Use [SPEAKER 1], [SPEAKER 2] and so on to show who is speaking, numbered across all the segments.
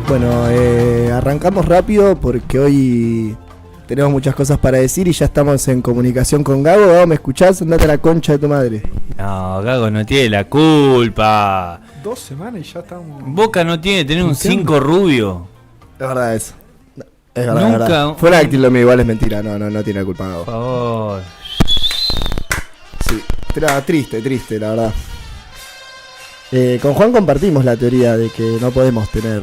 [SPEAKER 1] Bueno, arrancamos rápido porque hoy tenemos muchas cosas para decir y ya estamos en comunicación con Gago. Gago, ¿me escuchás? Andate a la concha de tu madre.
[SPEAKER 2] No, Gago no tiene la culpa.
[SPEAKER 3] 2 semanas y ya estamos.
[SPEAKER 2] Boca no tiene que tener un 5 rubio.
[SPEAKER 1] Es verdad eso. Es verdad,
[SPEAKER 2] Nunca.
[SPEAKER 1] es verdad. Fue láctil lo mío, igual es mentira. No tiene la culpa Gago.
[SPEAKER 2] Por favor.
[SPEAKER 1] Sí, triste, la verdad. Con Juan compartimos la teoría de que no podemos tener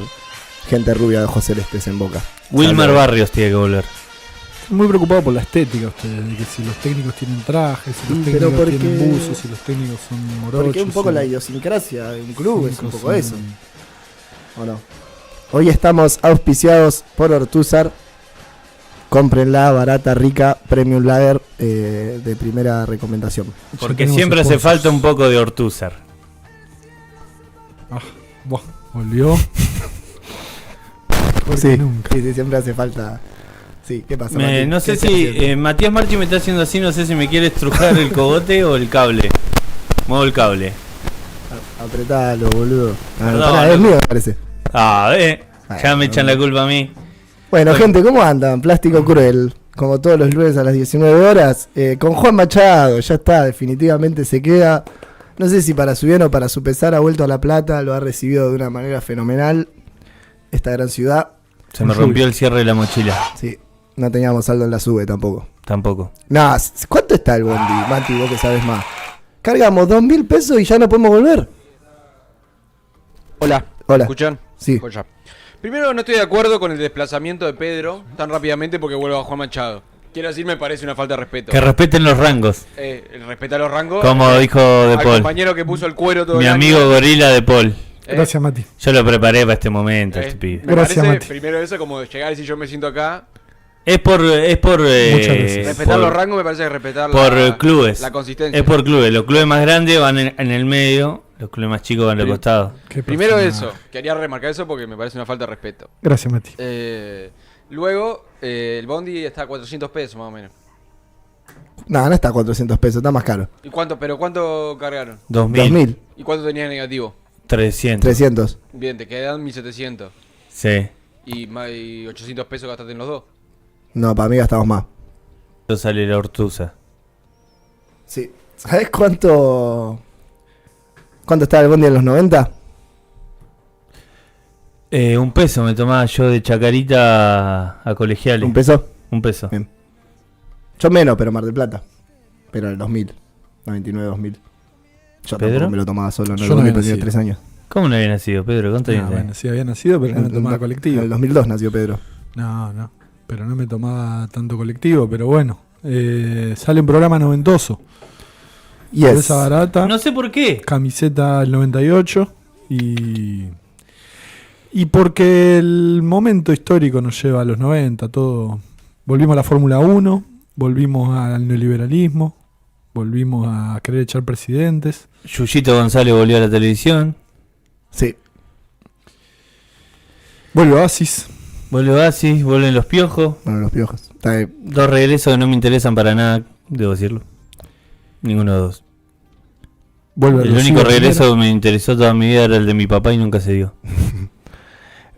[SPEAKER 1] gente rubia de ojos celestes en Boca.
[SPEAKER 2] Wilmar Barrios tiene que volver.
[SPEAKER 3] Estoy muy preocupado por la estética ustedes, de que si los técnicos tienen trajes, si los
[SPEAKER 1] Pero
[SPEAKER 3] técnicos
[SPEAKER 1] porque-
[SPEAKER 3] tienen buzos, si los técnicos son morochos.
[SPEAKER 1] Porque un poco
[SPEAKER 3] si
[SPEAKER 1] la
[SPEAKER 3] los
[SPEAKER 1] idiosincrasia de un club es un
[SPEAKER 3] técnicos
[SPEAKER 1] poco
[SPEAKER 3] son-
[SPEAKER 1] eso. ¿O no? Hoy estamos auspiciados por Ortúzar. Cómprenla, barata, rica, premium lager, de primera recomendación.
[SPEAKER 3] Ya
[SPEAKER 2] Porque
[SPEAKER 3] tenemos
[SPEAKER 2] siempre hace
[SPEAKER 3] sponsors.
[SPEAKER 2] falta un poco de Ortúzar.
[SPEAKER 3] Buah, volvió. Porque
[SPEAKER 1] Sí,
[SPEAKER 3] nunca.
[SPEAKER 1] sí, siempre hace falta. Sí, ¿qué pasa? Mati?
[SPEAKER 2] No sé
[SPEAKER 1] ¿Qué estás
[SPEAKER 2] si
[SPEAKER 1] haciendo?
[SPEAKER 2] Matías Marchi me está haciendo así, no sé si me quiere estrujar el cogote o el cable. Muevo el cable.
[SPEAKER 1] Apretalo, boludo.
[SPEAKER 2] Perdón,
[SPEAKER 1] Pará, es
[SPEAKER 2] loco.
[SPEAKER 1] mío, me parece.
[SPEAKER 2] Ya me echan la culpa a mí.
[SPEAKER 1] Bueno,
[SPEAKER 2] Bueno.
[SPEAKER 1] gente, ¿cómo andan? Plástico Cruel. Como todos los lunes a las 19 horas. Con Juan Machado, ya está, definitivamente se queda. No sé si para su bien o para su pesar ha vuelto a La Plata. Lo ha recibido de una manera fenomenal esta gran ciudad.
[SPEAKER 2] Se me rompió el cierre de la mochila.
[SPEAKER 1] Sí, no teníamos saldo en la sube tampoco.
[SPEAKER 2] Tampoco.
[SPEAKER 1] Nah, ¿cuánto está el bondi, Mati? Vos que sabes más. Cargamos 2.000 pesos y ya no podemos volver.
[SPEAKER 4] Hola.
[SPEAKER 1] Hola.
[SPEAKER 4] ¿Me escuchan?
[SPEAKER 1] Sí.
[SPEAKER 4] Escucha. Primero, no estoy de acuerdo con el desplazamiento de Pedro tan rápidamente porque vuelve a Juan Machado. Quiero decir, me parece una falta de respeto.
[SPEAKER 2] Que respeten los rangos.
[SPEAKER 4] El respetar los rangos.
[SPEAKER 2] Como dijo De
[SPEAKER 4] al
[SPEAKER 2] Paul.
[SPEAKER 4] compañero que puso el cuero todo
[SPEAKER 2] Mi
[SPEAKER 4] el
[SPEAKER 2] amigo
[SPEAKER 4] año.
[SPEAKER 2] gorila De Paul.
[SPEAKER 3] Gracias, Mati.
[SPEAKER 2] Yo lo preparé para este momento,
[SPEAKER 4] Me
[SPEAKER 2] este pibe.
[SPEAKER 3] Gracias,
[SPEAKER 4] parece,
[SPEAKER 3] Mati.
[SPEAKER 4] primero eso, como llegar y decir yo me siento acá.
[SPEAKER 2] Es por
[SPEAKER 3] Muchas veces.
[SPEAKER 4] Respetar
[SPEAKER 2] por-
[SPEAKER 4] los rangos me parece que respetar
[SPEAKER 2] por
[SPEAKER 4] la,
[SPEAKER 2] clubes.
[SPEAKER 4] la consistencia.
[SPEAKER 2] Es por clubes. Los clubes más grandes van en el medio, los clubes más chicos van al
[SPEAKER 4] Sí.
[SPEAKER 2] costado.
[SPEAKER 3] Qué
[SPEAKER 4] Primero
[SPEAKER 3] personaje.
[SPEAKER 4] eso. Quería remarcar eso porque me parece una falta de respeto.
[SPEAKER 3] Gracias, Mati.
[SPEAKER 4] Luego, el bondi está a 400 pesos más o menos.
[SPEAKER 1] No está a 400 pesos, está más caro.
[SPEAKER 4] ¿Y cuánto cargaron?
[SPEAKER 2] 2000.
[SPEAKER 1] 2.000,
[SPEAKER 4] ¿Y cuánto tenías negativo?
[SPEAKER 2] 300.
[SPEAKER 1] 300.
[SPEAKER 4] Bien, te quedan 1.700.
[SPEAKER 2] Sí.
[SPEAKER 4] Y 800 pesos gastaste en los dos.
[SPEAKER 1] No, para mí gastamos más.
[SPEAKER 2] Esto sale la Ortuza.
[SPEAKER 1] Sí. ¿Sabes cuánto estaba el bondi en los 90?
[SPEAKER 2] Un peso me tomaba yo de Chacarita a Colegiales.
[SPEAKER 1] ¿Un peso?
[SPEAKER 2] Un peso.
[SPEAKER 1] Bien. Yo menos, pero Mar del Plata. Pero en el 2000. 99, 2000. Yo
[SPEAKER 2] ¿Pedro?
[SPEAKER 1] tampoco me lo tomaba solo, no
[SPEAKER 3] Yo
[SPEAKER 1] el
[SPEAKER 3] no
[SPEAKER 1] bondi,
[SPEAKER 3] había
[SPEAKER 1] pero tenía
[SPEAKER 3] nacido.
[SPEAKER 1] 3 años.
[SPEAKER 2] ¿Cómo no había nacido, Pedro? ¿Cuánto años tenés?
[SPEAKER 3] Bueno, sí había nacido, pero no me tomaba colectivo.
[SPEAKER 1] En el 2002 nació Pedro.
[SPEAKER 3] No. Pero no me tomaba tanto colectivo, pero bueno. Sale un programa noventoso.
[SPEAKER 1] Yes.
[SPEAKER 3] Cerveza barata.
[SPEAKER 2] No sé por qué.
[SPEAKER 3] Camiseta del 98 y porque el momento histórico nos lleva a los 90, todo. Volvimos a la Fórmula 1, volvimos al neoliberalismo, volvimos a querer echar presidentes.
[SPEAKER 2] Yuyito González volvió a la televisión.
[SPEAKER 1] Sí.
[SPEAKER 3] Vuelve Oasis.
[SPEAKER 2] Vuelve Oasis, vuelven los piojos.
[SPEAKER 1] Bueno, los piojos. Está bien.
[SPEAKER 2] 2 regresos que no me interesan para nada, debo decirlo. Ninguno de los dos.
[SPEAKER 3] Vuelve
[SPEAKER 2] El
[SPEAKER 3] Rocío
[SPEAKER 2] único
[SPEAKER 3] Rivera.
[SPEAKER 2] regreso que me interesó toda mi vida era el de mi papá y nunca se dio.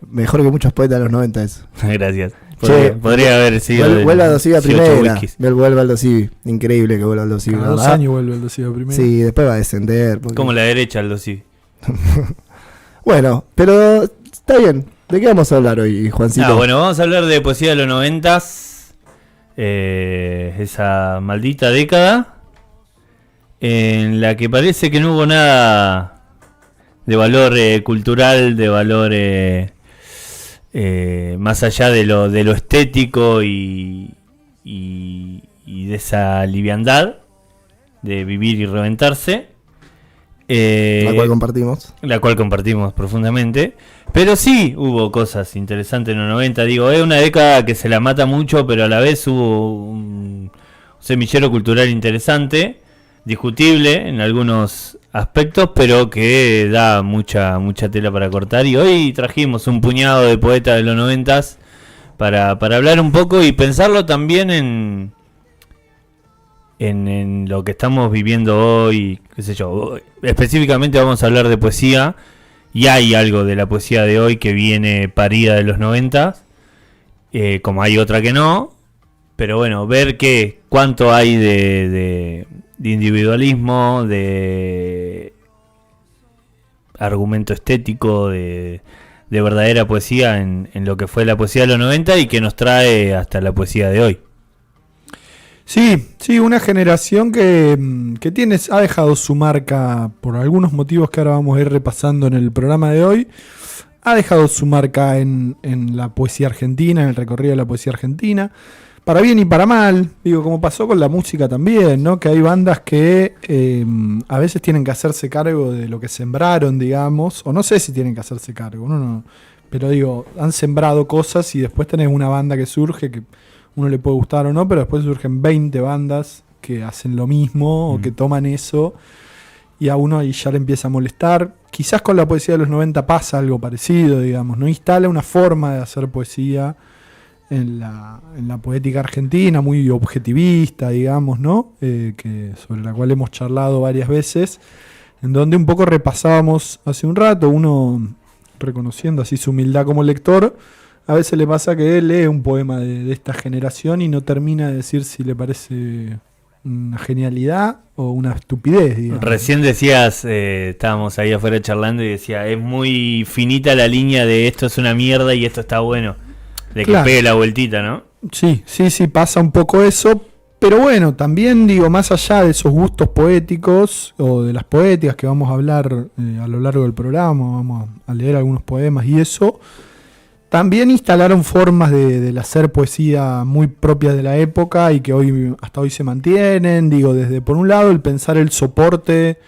[SPEAKER 1] Mejor que muchos poetas de los 90 eso.
[SPEAKER 2] Gracias.
[SPEAKER 1] Che,
[SPEAKER 2] Podría haber sido.
[SPEAKER 1] Vuelve Aldo Civi a
[SPEAKER 2] 18
[SPEAKER 1] primera.
[SPEAKER 2] whiskies.
[SPEAKER 1] Vuelve Aldo Civi. Increíble que vuelva Aldo Civi.
[SPEAKER 3] Cada
[SPEAKER 1] la
[SPEAKER 3] 2
[SPEAKER 1] verdad.
[SPEAKER 3] años vuelve el Docía primero.
[SPEAKER 1] Sí, después va a descender. porque-
[SPEAKER 2] Como la derecha, Aldo sí.
[SPEAKER 1] Bueno, pero está bien. ¿De qué vamos a hablar hoy, Juancito?
[SPEAKER 2] Bueno, vamos a hablar de poesía de los 90s. Esa maldita década. En la que parece que no hubo nada de valor cultural, de valor más allá de lo estético y de esa liviandad de vivir y reventarse.
[SPEAKER 1] La cual compartimos.
[SPEAKER 2] La cual compartimos profundamente. Pero sí hubo cosas interesantes en los 90. Digo, es una década que se la mata mucho, pero a la vez hubo un semillero cultural interesante, discutible en algunos aspectos, pero que da mucha tela para cortar. Y hoy trajimos un puñado de poetas de los 90s para hablar un poco y pensarlo también en lo que estamos viviendo hoy, qué sé yo. Específicamente vamos a hablar de poesía y hay algo de la poesía de hoy que viene parida de los 90, como hay otra que no, pero bueno, ver que cuánto hay de individualismo, de argumento estético, de verdadera poesía en lo que fue la poesía de los 90 y que nos trae hasta la poesía de hoy.
[SPEAKER 3] Sí, una generación que ha dejado su marca por algunos motivos que ahora vamos a ir repasando en el programa de hoy. Ha dejado su marca en la poesía argentina, en el recorrido de la poesía argentina, para bien y para mal, digo, como pasó con la música también, ¿no? Que hay bandas que a veces tienen que hacerse cargo de lo que sembraron, digamos, o no sé si tienen que hacerse cargo, pero digo, han sembrado cosas y después tenés una banda que surge que uno le puede gustar o no, pero después surgen 20 bandas que hacen lo mismo o que toman eso y a uno ahí ya le empieza a molestar. Quizás con la poesía de los 90 pasa algo parecido, digamos, ¿no? Instala una forma de hacer poesía en la poética argentina, muy objetivista, digamos, ¿no? Sobre la cual hemos charlado varias veces, en donde un poco repasábamos hace un rato, uno reconociendo así su humildad como lector, a veces le pasa que lee un poema de esta generación y no termina de decir si le parece una genialidad o una estupidez, digamos.
[SPEAKER 2] Recién decías, estábamos ahí afuera charlando y decía, es muy finita la línea de esto es una mierda y esto está bueno, de que
[SPEAKER 3] claro,
[SPEAKER 2] pegue la vueltita, ¿no?
[SPEAKER 3] Sí, pasa un poco eso, pero bueno, también digo, más allá de esos gustos poéticos o de las poéticas que vamos a hablar a lo largo del programa, vamos a leer algunos poemas y eso, también instalaron formas del hacer poesía muy propias de la época y que hasta hoy se mantienen. Digo, desde por un lado el pensar el soporte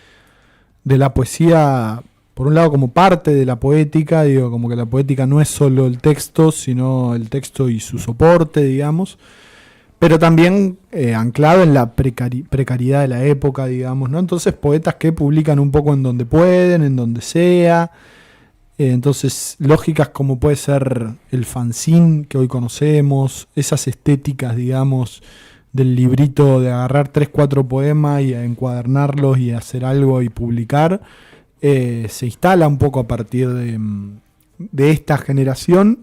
[SPEAKER 3] de la poesía, por un lado como parte de la poética, digo, como que la poética no es solo el texto, sino el texto y su soporte, digamos, pero también anclado en la precariedad de la época, digamos, ¿no? Entonces poetas que publican un poco en donde pueden, en donde sea. Entonces, lógicas como puede ser el fanzine que hoy conocemos, esas estéticas, digamos, del librito de agarrar 3-4 poemas y encuadernarlos y hacer algo y publicar, se instala un poco a partir de esta generación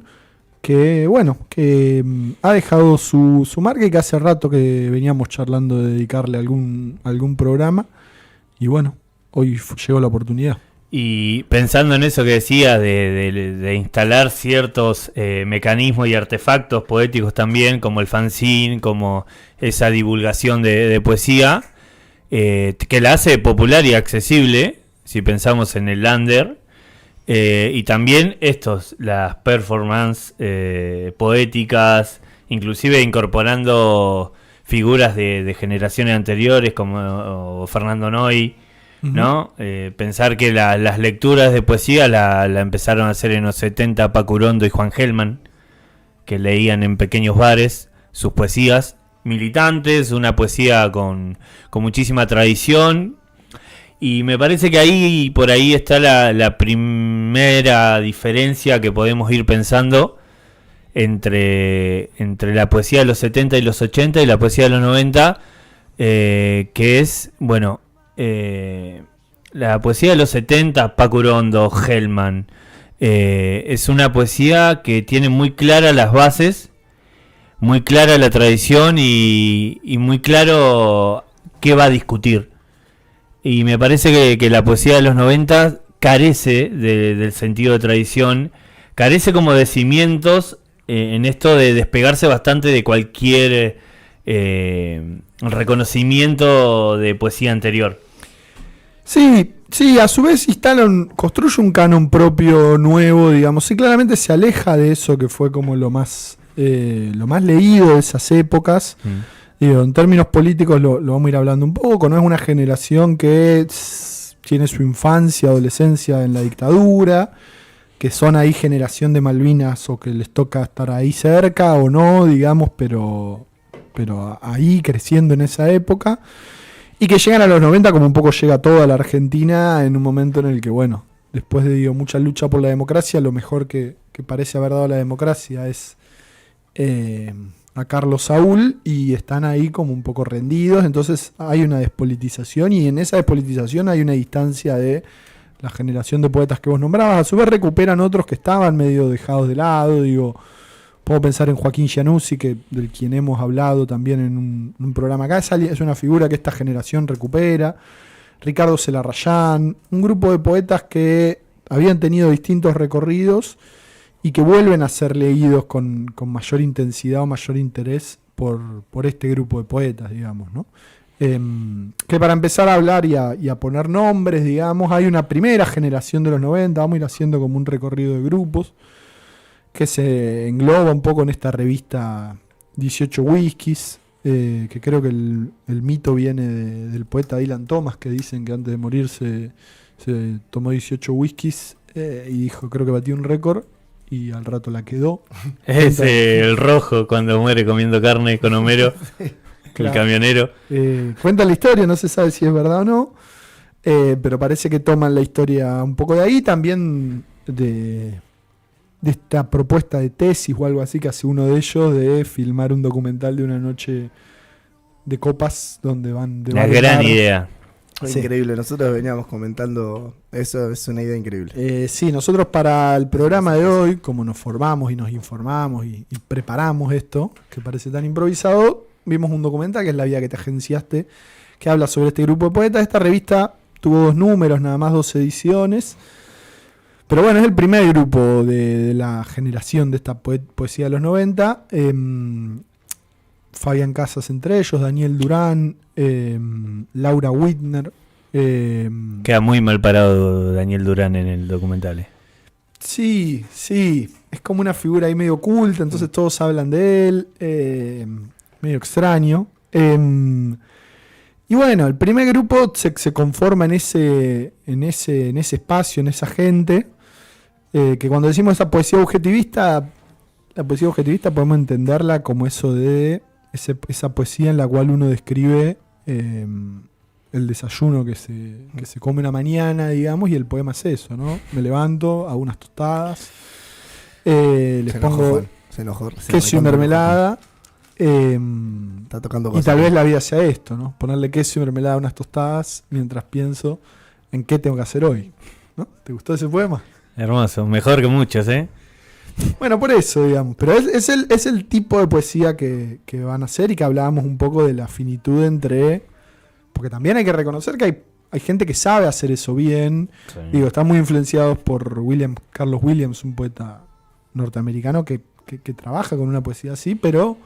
[SPEAKER 3] que, bueno, que ha dejado su marca y que hace rato que veníamos charlando de dedicarle algún programa y bueno, hoy llegó la oportunidad.
[SPEAKER 2] Y pensando en eso que decía de instalar ciertos mecanismos y artefactos poéticos también, como el fanzine, como esa divulgación de poesía, que la hace popular y accesible, si pensamos en el under, y también las performances poéticas, inclusive incorporando figuras de generaciones anteriores como Fernando Noy, ¿no? Pensar que las lecturas de poesía la empezaron a hacer en los 70 Paco Urondo y Juan Gelman, que leían en pequeños bares sus poesías militantes, una poesía con muchísima tradición, y me parece que ahí por ahí está la primera diferencia que podemos ir pensando entre la poesía de los 70 y los 80 y la poesía de los 90, que es, bueno, la poesía de los 70, Paco Urondo, Gelman, es una poesía que tiene muy claras las bases, muy clara la tradición y muy claro qué va a discutir. Y me parece que la poesía de los 90 carece del sentido de tradición, carece como de cimientos en esto de despegarse bastante de cualquier reconocimiento de poesía anterior.
[SPEAKER 3] Sí, a su vez construye un canon propio nuevo, digamos, y claramente se aleja de eso que fue como lo más leído de esas épocas. Digo, en términos políticos lo vamos a ir hablando un poco, no es una generación que tiene su infancia, adolescencia en la dictadura, que son ahí generación de Malvinas o que les toca estar ahí cerca o no, digamos, pero ahí creciendo en esa época. Y que llegan a los 90 como un poco llega toda la Argentina en un momento en el que, bueno, después de mucha lucha por la democracia, lo mejor que parece haber dado la democracia es a Carlos Saúl y están ahí como un poco rendidos. Entonces hay una despolitización y en esa despolitización hay una distancia de la generación de poetas que vos nombrabas. A su vez recuperan otros que estaban medio dejados de lado. Digo, puedo pensar en Joaquín Giannuzzi, del quien hemos hablado también en un programa acá. Es una figura que esta generación recupera. Ricardo Celarrayán, un grupo de poetas que habían tenido distintos recorridos y que vuelven a ser leídos con mayor intensidad o mayor interés por este grupo de poetas, digamos, ¿no? Que para empezar a hablar y a poner nombres, digamos, hay una primera generación de los 90, vamos a ir haciendo como un recorrido de grupos, que se engloba un poco en esta revista 18 Whiskies, que creo que el mito viene del poeta Dylan Thomas, que dicen que antes de morir se tomó 18 whiskies y dijo, creo que batió un récord, y al rato la quedó.
[SPEAKER 2] El rojo cuando muere comiendo carne con Homero,
[SPEAKER 3] Claro.
[SPEAKER 2] el camionero.
[SPEAKER 3] Cuenta la historia, no se sabe si es verdad o no, pero parece que toman la historia un poco de ahí, también de esta propuesta de tesis o algo así que hace uno de ellos de filmar un documental de una noche de copas donde van de
[SPEAKER 2] Una
[SPEAKER 3] bar en
[SPEAKER 2] gran
[SPEAKER 3] bar.
[SPEAKER 2] idea.
[SPEAKER 3] Sí.
[SPEAKER 1] Increíble, nosotros veníamos comentando eso, es una idea increíble.
[SPEAKER 3] Sí, nosotros para el programa de hoy, como nos formamos y nos informamos y preparamos esto, que parece tan improvisado, vimos un documental que es La Vida que te agenciaste, que habla sobre este grupo de poetas. Esta revista tuvo 2 números, nada más 2 ediciones. Pero bueno, es el primer grupo de la generación de esta poesía de los 90. Fabián Casas entre ellos, Daniel Durán, Laura Whitner.
[SPEAKER 2] Queda muy mal parado Daniel Durán en el documental.
[SPEAKER 3] Sí, es como una figura ahí medio oculta, entonces todos hablan de él, medio extraño. Y bueno, el primer grupo se conforma en ese espacio, en esa gente, que cuando decimos esa poesía objetivista, la poesía objetivista podemos entenderla como eso de esa poesía en la cual uno describe el desayuno que se come una mañana, digamos, y el poema es eso, ¿no? Me levanto, hago unas tostadas, les pongo
[SPEAKER 1] se enojó,
[SPEAKER 3] queso y mermelada.
[SPEAKER 1] Está tocando
[SPEAKER 3] Y
[SPEAKER 1] cosas.
[SPEAKER 3] tal vez la vida sea esto, ¿no? Ponerle queso y mermelada a unas tostadas mientras pienso en qué tengo que hacer hoy, ¿no? ¿Te gustó ese poema?
[SPEAKER 2] Hermoso, mejor que muchos, ¿eh?
[SPEAKER 3] Bueno, por eso, digamos. Pero es el tipo de poesía que van a hacer, y que hablábamos un poco de la finitud entre... Porque también hay que reconocer que hay gente que sabe hacer eso bien.
[SPEAKER 2] Sí.
[SPEAKER 3] Digo, están muy influenciados por Carlos Williams, un poeta norteamericano que trabaja con una poesía así, pero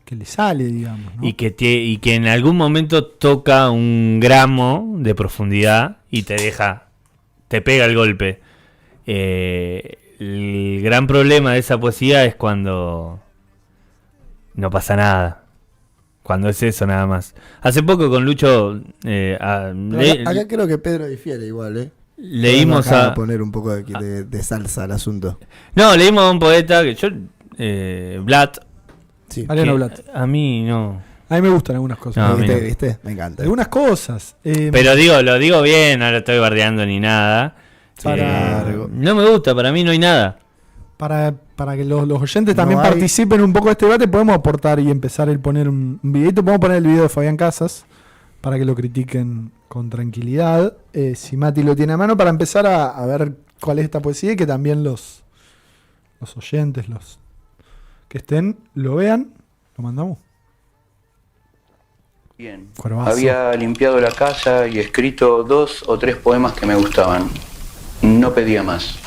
[SPEAKER 3] que le sale, digamos, ¿no?
[SPEAKER 2] Y que en algún momento toca un gramo de profundidad y te pega el golpe. El gran problema de esa poesía es cuando no pasa nada. Cuando es eso nada más. Hace poco con Lucho
[SPEAKER 1] Acá creo que Pedro difiere igual,
[SPEAKER 2] leímos
[SPEAKER 1] Acá
[SPEAKER 2] a...
[SPEAKER 1] poner un poco de salsa al asunto.
[SPEAKER 2] No, leímos a un poeta que yo... Blatt.
[SPEAKER 1] Sí.
[SPEAKER 3] Mariano
[SPEAKER 2] que
[SPEAKER 3] Blatt.
[SPEAKER 2] A mí no...
[SPEAKER 3] A mí me gustan algunas cosas.
[SPEAKER 2] No,
[SPEAKER 1] ¿Viste?
[SPEAKER 2] mira.
[SPEAKER 1] ¿Viste? Me encanta.
[SPEAKER 3] Algunas cosas.
[SPEAKER 2] Pero lo digo bien, no lo estoy bardeando ni nada.
[SPEAKER 3] Para-
[SPEAKER 2] No me gusta, para mí no hay nada.
[SPEAKER 3] Para que los oyentes también
[SPEAKER 1] No hay-
[SPEAKER 3] participen un poco de este debate, podemos aportar y empezar a poner un videito. Podemos poner el video de Fabián Casas para que lo critiquen con tranquilidad. Si Mati lo tiene a mano, para empezar a ver cuál es esta poesía, y que también los oyentes, los que estén, lo vean. Lo mandamos.
[SPEAKER 5] Bien.
[SPEAKER 3] Cuervazo.
[SPEAKER 5] Había limpiado la casa y escrito 2 o 3 poemas que me gustaban. No pedía más.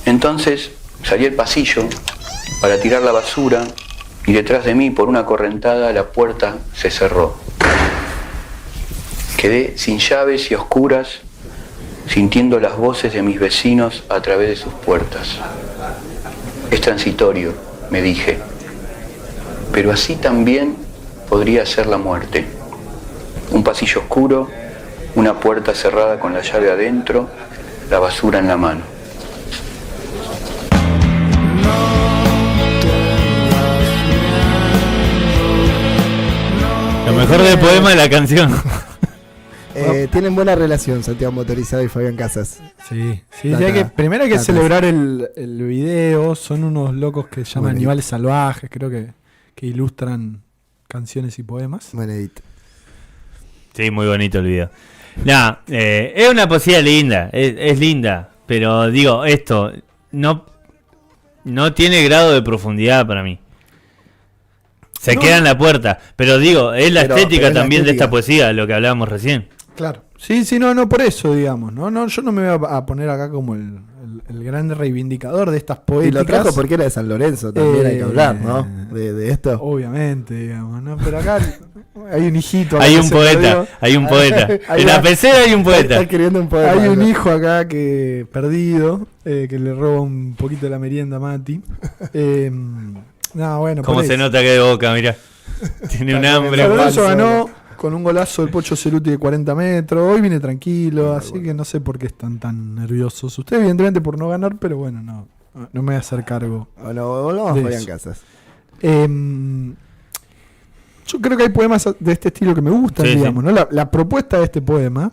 [SPEAKER 5] Entonces salí al pasillo para tirar la basura, y detrás de mí, por una correntada, la puerta se cerró. Quedé sin llaves y a oscuras, sintiendo las voces de mis vecinos a través de sus puertas. Es transitorio, me dije, pero así también podría ser la muerte. Un pasillo oscuro, una puerta cerrada con la llave adentro, la basura en la mano.
[SPEAKER 2] Lo mejor del poema es la canción.
[SPEAKER 1] Tienen buena relación Santiago Motorizado y Fabián Casas.
[SPEAKER 3] Sí,
[SPEAKER 1] Data-
[SPEAKER 3] primero hay que
[SPEAKER 1] datas.
[SPEAKER 3] celebrar el video. Son unos locos que se llaman
[SPEAKER 1] Bueno,
[SPEAKER 3] Animales Salvajes, creo que ilustran canciones y poemas.
[SPEAKER 1] Buen edit.
[SPEAKER 2] Sí, muy bonito el video. Es una poesía linda, es linda, pero digo, esto no tiene grado de profundidad para mí. Se queda en la puerta, pero digo, es la estética
[SPEAKER 1] pero
[SPEAKER 2] también
[SPEAKER 1] es la
[SPEAKER 2] de esta
[SPEAKER 1] estética.
[SPEAKER 2] poesía, lo que hablábamos recién.
[SPEAKER 3] Claro. Sí, no, por eso, digamos, ¿no? Yo no me voy a poner acá como el gran reivindicador de estas
[SPEAKER 1] Y
[SPEAKER 3] poéticas.
[SPEAKER 1] lo trajo porque era de San Lorenzo, también hay que hablar, ¿no? De esto.
[SPEAKER 3] Obviamente, digamos, ¿no? Pero acá hay un hijito.
[SPEAKER 2] Hay
[SPEAKER 3] acá
[SPEAKER 2] un
[SPEAKER 3] se
[SPEAKER 2] poeta,
[SPEAKER 3] perdió.
[SPEAKER 2] hay un poeta.
[SPEAKER 3] Ahí
[SPEAKER 2] En
[SPEAKER 3] va.
[SPEAKER 2] la pecera hay un
[SPEAKER 1] Está
[SPEAKER 2] poeta.
[SPEAKER 1] escribiendo un poema.
[SPEAKER 3] Hay un
[SPEAKER 1] ¿no?
[SPEAKER 3] hijo acá que perdido, que le roba un poquito de la merienda a Mati. No, bueno,
[SPEAKER 2] Cómo
[SPEAKER 3] por
[SPEAKER 2] se
[SPEAKER 3] eso.
[SPEAKER 2] nota que de boca, mira. Tiene un hambre.
[SPEAKER 3] San Lorenzo
[SPEAKER 1] falso.
[SPEAKER 3] ganó con un golazo del Pocho Ceruti de 40 metros. Hoy viene tranquilo, así que no sé por qué están tan nerviosos. Ustedes, evidentemente, por no ganar, pero bueno, no me voy a hacer cargo.
[SPEAKER 1] Bueno, volvamos
[SPEAKER 3] De
[SPEAKER 1] a Fabián
[SPEAKER 3] eso.
[SPEAKER 1] Casas.
[SPEAKER 3] Yo creo que hay poemas de este estilo que me gustan,
[SPEAKER 2] Sí,
[SPEAKER 3] digamos, ¿no? La propuesta de este poema.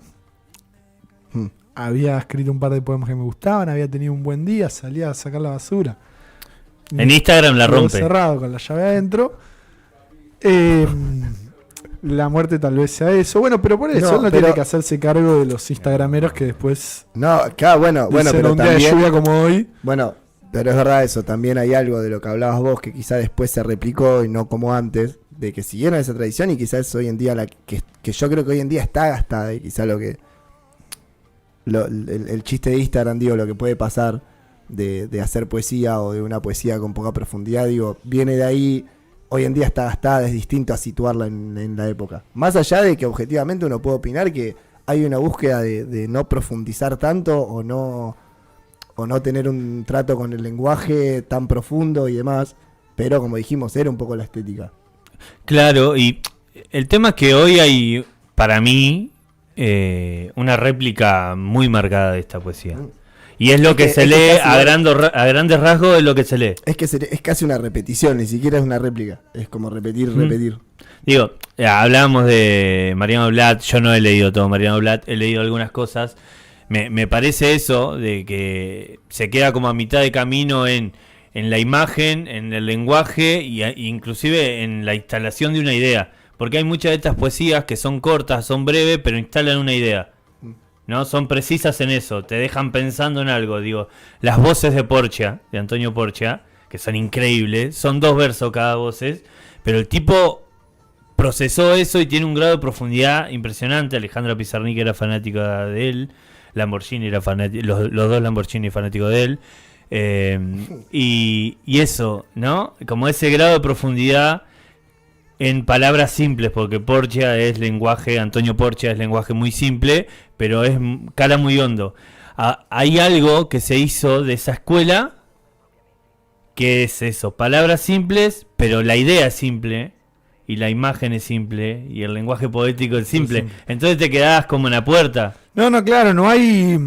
[SPEAKER 1] Hmm.
[SPEAKER 3] Había escrito un par de poemas que me gustaban, había tenido un buen día, salía a sacar la basura.
[SPEAKER 2] En Instagram la
[SPEAKER 3] Quedó
[SPEAKER 2] rompe.
[SPEAKER 3] cerrado con la llave adentro. La muerte tal vez sea eso. Bueno, pero por eso
[SPEAKER 1] No,
[SPEAKER 3] él no
[SPEAKER 1] pero-
[SPEAKER 3] tiene que hacerse cargo de los instagrameros que después
[SPEAKER 1] No, acá, bueno,
[SPEAKER 3] dicen
[SPEAKER 1] pero
[SPEAKER 3] un día de
[SPEAKER 1] también.
[SPEAKER 3] lluvia como hoy.
[SPEAKER 1] Bueno, pero es verdad eso, también hay algo de lo que hablabas vos que quizá después se replicó y no como antes, de que siguieron esa tradición y quizás hoy en día, que yo creo que hoy en día está gastada y quizá el chiste de Instagram, digo, lo que puede pasar de hacer poesía o de una poesía con poca profundidad, digo, viene de ahí, hoy en día está gastada, es distinto a situarla en la época. Más allá de que objetivamente uno puede opinar que hay una búsqueda de no profundizar tanto o no tener un trato con el lenguaje tan profundo y demás, pero como dijimos, era un poco la estética.
[SPEAKER 2] Claro, y el tema es que hoy hay, para mí, una réplica muy marcada de esta poesía. Y es lo que se
[SPEAKER 1] es que
[SPEAKER 2] lee
[SPEAKER 1] casi
[SPEAKER 2] a grandes rasgos, es lo que se lee.
[SPEAKER 1] Es que es casi una repetición, ni siquiera es una réplica, es como repetir.
[SPEAKER 2] Digo, hablábamos de Mariano Blatt, yo no he leído todo Mariano Blatt, he leído algunas cosas. Me parece eso, de que se queda como a mitad de camino en la imagen, en el lenguaje e inclusive en la instalación de una idea. Porque hay muchas de estas poesías que son cortas, son breves, pero instalan una idea. ¿No? Son precisas en eso, te dejan pensando en algo. Digo, las voces de Porcia, de Antonio Porcia, que son increíbles, son 2 versos cada voces, pero el tipo procesó eso y tiene un grado de profundidad impresionante. Alejandra Pizarnik era fanática de él, Lamborghini era fanático, los 2 Lamborghini fanáticos de él. Y eso, ¿no? Como ese grado de profundidad en palabras simples, porque Porcia es lenguaje, Antonio Porcia es lenguaje muy simple, pero cala muy hondo. Hay algo que se hizo de esa escuela, que es eso, palabras simples, pero la idea es simple, y la imagen es simple, y el lenguaje poético es simple. Entonces te quedás como en la puerta.
[SPEAKER 3] No, claro, no hay,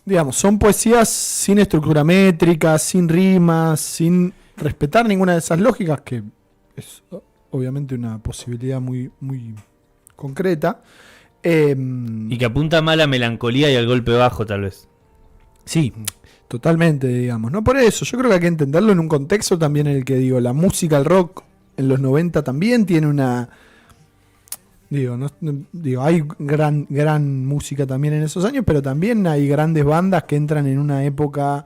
[SPEAKER 3] digamos, son poesías sin estructura métrica, sin rimas, sin respetar ninguna de esas lógicas, que es obviamente una posibilidad muy, muy concreta.
[SPEAKER 2] Y que apunta más a la melancolía y al golpe bajo, tal vez.
[SPEAKER 3] Sí, totalmente, digamos. No por eso, yo creo que hay que entenderlo en un contexto también en el que, digo, la música, el rock en los 90 también tiene una... Digo, hay gran música también en esos años, pero también hay grandes bandas que entran en una época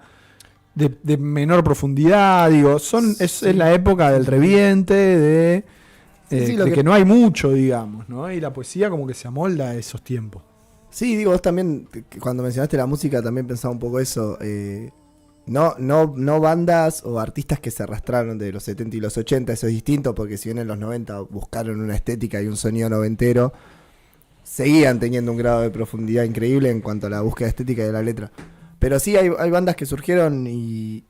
[SPEAKER 3] de menor profundidad. Digo, es la época del reviente, de que no hay mucho, digamos, ¿no? Y la poesía como que se amolda a esos tiempos.
[SPEAKER 1] Sí, digo, vos también, cuando mencionaste la música, también pensaba un poco eso. No bandas o artistas que se arrastraron de los 70 y los 80, eso es distinto, porque si bien en los 90 buscaron una estética y un sonido noventero, seguían teniendo un grado de profundidad increíble en cuanto a la búsqueda estética de la letra. Pero sí hay bandas que surgieron y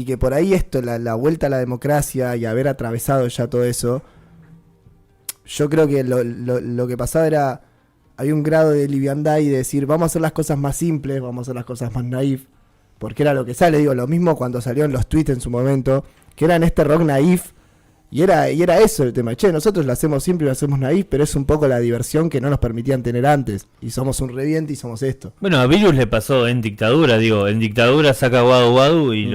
[SPEAKER 1] que por ahí esto, la vuelta a la democracia y haber atravesado ya todo eso, yo creo que lo que pasaba era, había un grado de liviandad y de decir, vamos a hacer las cosas más simples, vamos a hacer las cosas más naif, porque era lo que sale, digo, lo mismo cuando salieron los tweets en su momento, que eran este rock naif, y era eso el tema, nosotros lo hacemos simple, lo hacemos naif, pero es un poco la diversión que no nos permitían tener antes, y somos un reviente y somos esto.
[SPEAKER 2] Bueno, a Virus le pasó en dictadura, en dictadura saca Guadu Guadu y
[SPEAKER 1] Sí.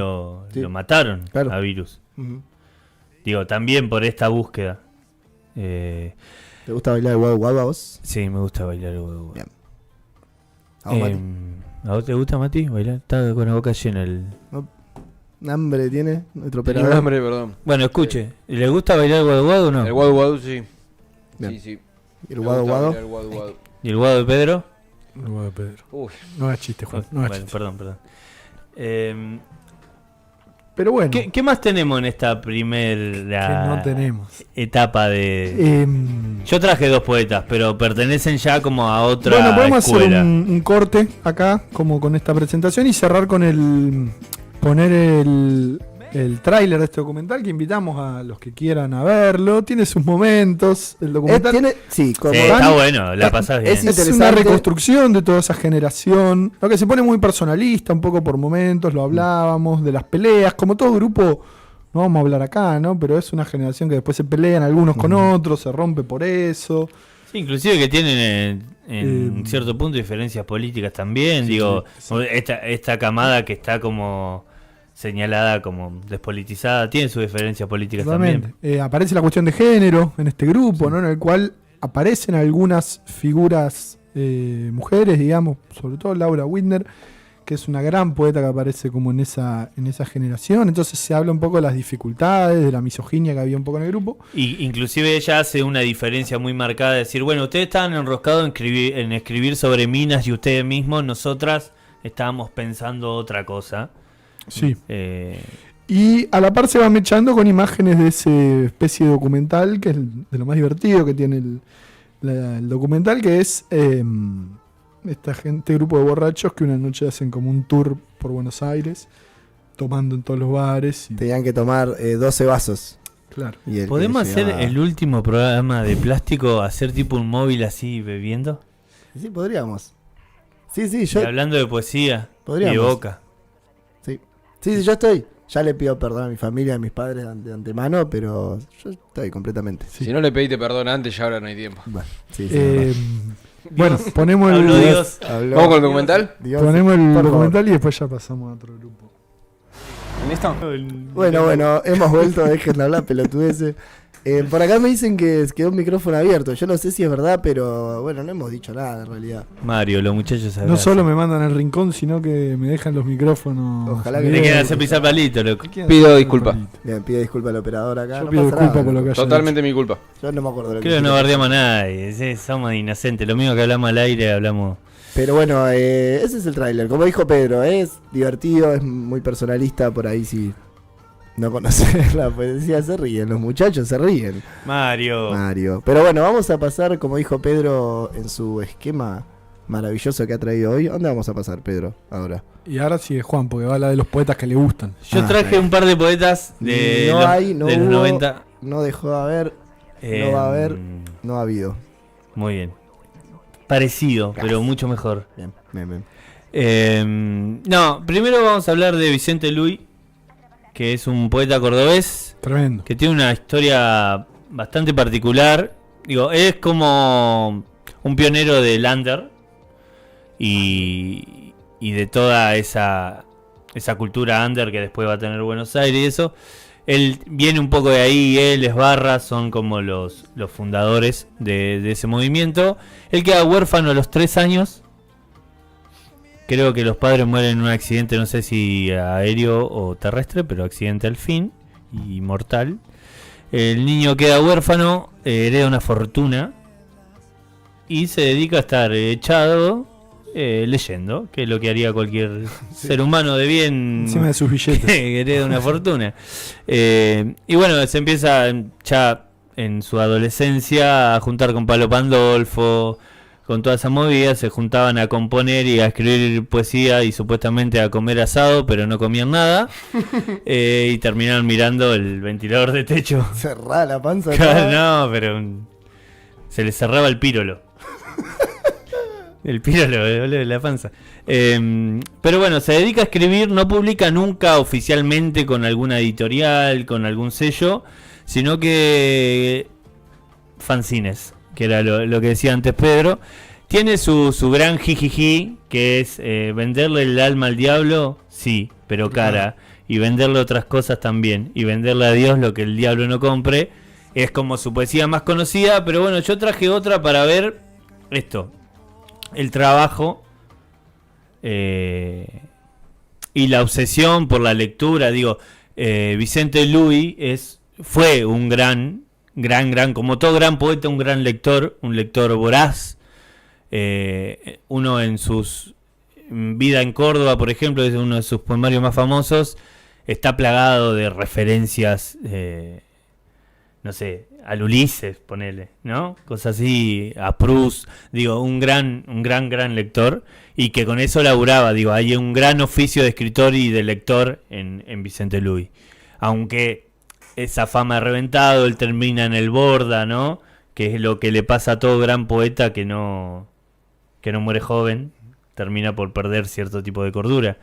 [SPEAKER 2] lo mataron,
[SPEAKER 1] Claro.
[SPEAKER 2] a Virus.
[SPEAKER 1] Uh-huh.
[SPEAKER 2] También por esta búsqueda.
[SPEAKER 1] ¿Te gusta bailar el guau guau a vos?
[SPEAKER 2] Sí, me gusta bailar el Guadu Guadu.
[SPEAKER 1] Bien. ¿A vos, Mati?
[SPEAKER 2] ¿A vos te gusta, Mati? Bailar. Está con la boca llena el...
[SPEAKER 1] ¿Hambre tiene nuestro
[SPEAKER 4] Tenía
[SPEAKER 1] operador?
[SPEAKER 4] hambre, perdón.
[SPEAKER 2] Bueno, escuche. ¿Le gusta bailar guadu guadu o no?
[SPEAKER 4] El Wadu Wadu, sí.
[SPEAKER 1] Bien.
[SPEAKER 4] Sí, sí.
[SPEAKER 1] ¿Y el
[SPEAKER 4] Me
[SPEAKER 1] guado
[SPEAKER 4] gusta
[SPEAKER 1] guado?
[SPEAKER 4] bailar el Wadu Wadu.
[SPEAKER 2] ¿Y el guadu de Pedro?
[SPEAKER 3] No, Pedro.
[SPEAKER 4] Uy,
[SPEAKER 3] No hagas chiste, Juan. No hagas
[SPEAKER 2] Bueno,
[SPEAKER 3] chiste.
[SPEAKER 2] perdón.
[SPEAKER 3] Pero bueno,
[SPEAKER 2] ¿Qué más tenemos en esta
[SPEAKER 3] que
[SPEAKER 2] primera
[SPEAKER 3] no tenemos.
[SPEAKER 2] etapa de...? Yo traje 2 poetas, pero pertenecen ya como a otra
[SPEAKER 3] Bueno, podemos
[SPEAKER 2] escuela.
[SPEAKER 3] hacer un corte acá, como con esta presentación, y cerrar con poner el tráiler de este documental, que invitamos a los que quieran a verlo. Tiene sus momentos, el documental.
[SPEAKER 1] Sí, como
[SPEAKER 2] Sí,
[SPEAKER 1] Dan-
[SPEAKER 2] está bueno, la pasás bien.
[SPEAKER 1] es
[SPEAKER 3] Es una
[SPEAKER 1] interesante.
[SPEAKER 3] reconstrucción de toda esa generación, lo que se pone muy personalista un poco por momentos, lo hablábamos, de las peleas, como todo grupo, no vamos a hablar acá, ¿no? Pero es una generación que después se pelean algunos con otros, se rompe por eso.
[SPEAKER 2] Sí, inclusive que tienen en
[SPEAKER 3] Eh,
[SPEAKER 2] cierto punto diferencias políticas también.
[SPEAKER 3] sí,
[SPEAKER 2] Digo,
[SPEAKER 3] sí.
[SPEAKER 2] esta camada que está como señalada como despolitizada, tiene sus diferencias políticas
[SPEAKER 3] Totalmente.
[SPEAKER 2] también.
[SPEAKER 3] Aparece la cuestión de género en este grupo, ¿no? En el cual aparecen algunas figuras mujeres, digamos, sobre todo Laura Widner, que es una gran poeta que aparece como en esa generación. Entonces se habla un poco de las dificultades, de la misoginia que había un poco en el grupo.
[SPEAKER 2] Y inclusive ella hace una diferencia muy marcada de decir, bueno, ustedes estaban enroscados en escribir sobre minas y ustedes mismos, nosotras estábamos pensando otra cosa.
[SPEAKER 3] Sí.
[SPEAKER 2] Eh,
[SPEAKER 3] Y a la par se va mechando con imágenes de ese especie de documental, que es de lo más divertido que tiene el documental, que es este grupo de borrachos que una noche hacen como un tour por Buenos Aires, tomando en todos los bares. Y,
[SPEAKER 1] Tenían que tomar 12 vasos.
[SPEAKER 3] claro.
[SPEAKER 1] Y el que
[SPEAKER 2] ¿Podemos hacer
[SPEAKER 1] llegaba-
[SPEAKER 2] el último programa de plástico, hacer tipo un móvil así bebiendo?
[SPEAKER 1] Sí, podríamos. Sí,
[SPEAKER 2] Y
[SPEAKER 1] yo...
[SPEAKER 2] hablando de poesía y
[SPEAKER 1] Podríamos.
[SPEAKER 2] de boca.
[SPEAKER 1] Sí, yo estoy. Ya le pido perdón a mi familia, a mis padres de antemano, pero yo estoy completamente.
[SPEAKER 3] Sí.
[SPEAKER 4] si no le pediste perdón antes, ya ahora no hay tiempo.
[SPEAKER 1] Bueno, sí,
[SPEAKER 3] Eh,
[SPEAKER 1] verdad.
[SPEAKER 3] bueno, ponemos
[SPEAKER 2] Habló
[SPEAKER 3] el,
[SPEAKER 2] Dios.
[SPEAKER 1] Habló-
[SPEAKER 4] ¿Vamos con el documental?
[SPEAKER 1] Dios,
[SPEAKER 3] ponemos el
[SPEAKER 1] por favor.
[SPEAKER 3] documental y después ya pasamos a otro grupo.
[SPEAKER 4] ¿En esto?
[SPEAKER 1] Bueno, hemos vuelto, dejen de hablar pelotudeces. Por acá me dicen que quedó un micrófono abierto. Yo no sé si es verdad, pero bueno, no hemos dicho nada en realidad.
[SPEAKER 2] Mario, los muchachos
[SPEAKER 3] No
[SPEAKER 2] abrazan.
[SPEAKER 3] solo me mandan al rincón, sino que me dejan los micrófonos.
[SPEAKER 1] Ojalá que
[SPEAKER 2] Te
[SPEAKER 1] Bien.
[SPEAKER 2] quedan hacer pisar palito, loco.
[SPEAKER 3] Me quedan
[SPEAKER 4] Pido
[SPEAKER 3] haciendo
[SPEAKER 4] disculpa.
[SPEAKER 3] palito.
[SPEAKER 1] Bien, pido disculpas al operador acá.
[SPEAKER 3] Yo
[SPEAKER 1] no
[SPEAKER 3] pido
[SPEAKER 1] pasa
[SPEAKER 3] disculpas
[SPEAKER 1] nada.
[SPEAKER 3] por lo que haya
[SPEAKER 4] Totalmente mi culpa.
[SPEAKER 1] Yo no me acuerdo de lo que
[SPEAKER 2] Creo que no
[SPEAKER 1] dije.
[SPEAKER 2] bardeamos a nadie, sí, somos inocentes. Lo mismo que hablamos al aire, hablamos.
[SPEAKER 1] Pero bueno, ese es el tráiler. Como dijo Pedro, es divertido, es muy personalista. Por ahí si no conoces la poesía se ríen, los muchachos se ríen.
[SPEAKER 2] Mario.
[SPEAKER 1] Mario. Pero bueno, vamos a pasar, como dijo Pedro, en su esquema maravilloso que ha traído hoy. ¿Dónde vamos a pasar, Pedro? Ahora.
[SPEAKER 3] Y ahora sigue Juan, porque va a hablar de los poetas que le gustan.
[SPEAKER 2] Yo traje un par de poetas de,
[SPEAKER 1] No
[SPEAKER 2] los,
[SPEAKER 1] hay, no
[SPEAKER 2] de los
[SPEAKER 1] hubo.
[SPEAKER 2] 90.
[SPEAKER 1] No dejó de haber, no va a haber,
[SPEAKER 2] Em,
[SPEAKER 1] no ha habido.
[SPEAKER 2] Muy bien. Parecido,
[SPEAKER 1] Gracias.
[SPEAKER 2] pero mucho mejor.
[SPEAKER 1] Bien, bien, bien.
[SPEAKER 2] No, primero vamos a hablar de Vicente Luis, que es un poeta cordobés
[SPEAKER 3] Tremendo.
[SPEAKER 2] que tiene una historia bastante particular. Digo, es como un pionero del under y de toda esa cultura under que después va a tener Buenos Aires y eso. Él viene un poco de ahí, él, Esbarra, son como los fundadores de ese movimiento. Él queda huérfano a los 3 años. Creo que los padres mueren en un accidente, no sé si aéreo o terrestre, pero accidente al fin y mortal. El niño queda huérfano, hereda una fortuna y se dedica a estar echado leyendo, que es lo que haría cualquier ser humano de bien
[SPEAKER 3] Encima de sus billetes.
[SPEAKER 2] que hereda una fortuna. Y bueno, se empieza ya en su adolescencia a juntar con Palo Pandolfo, con toda esa movida, se juntaban a componer y a escribir poesía y supuestamente a comer asado, pero no comían nada. Y terminaron mirando el ventilador de techo.
[SPEAKER 1] Cerrá la panza.
[SPEAKER 2] Claro, no, pero se le cerraba el pírolo. El pírolo, boludo, la panza. Pero bueno, se dedica a escribir, no publica nunca oficialmente con alguna editorial, con algún sello, sino que fanzines, que era lo que decía antes Pedro. Tiene su gran jijiji, que es venderle el alma al diablo, sí, pero cara. Y venderle otras cosas también. Y venderle a Dios lo que el diablo no compre. Es como su poesía más conocida. Pero bueno, yo traje otra para ver esto. El trabajo y la obsesión por la lectura. Digo, Vicente Luis fue un gran, como todo gran poeta, un gran lector, un lector voraz. Uno en sus Vida en Córdoba, por ejemplo, es uno de sus poemarios más famosos, está plagado de referencias, no sé, al Ulises, ponele, ¿no? Cosas así, a Proust, digo, un gran lector, y que con eso laburaba, digo, hay un gran oficio de escritor y de lector en Vicente Luis. Aunque esa fama ha reventado, él termina en el Borda, ¿no? Que es lo que le pasa a todo gran poeta que no muere joven, termina por perder cierto tipo de cordura.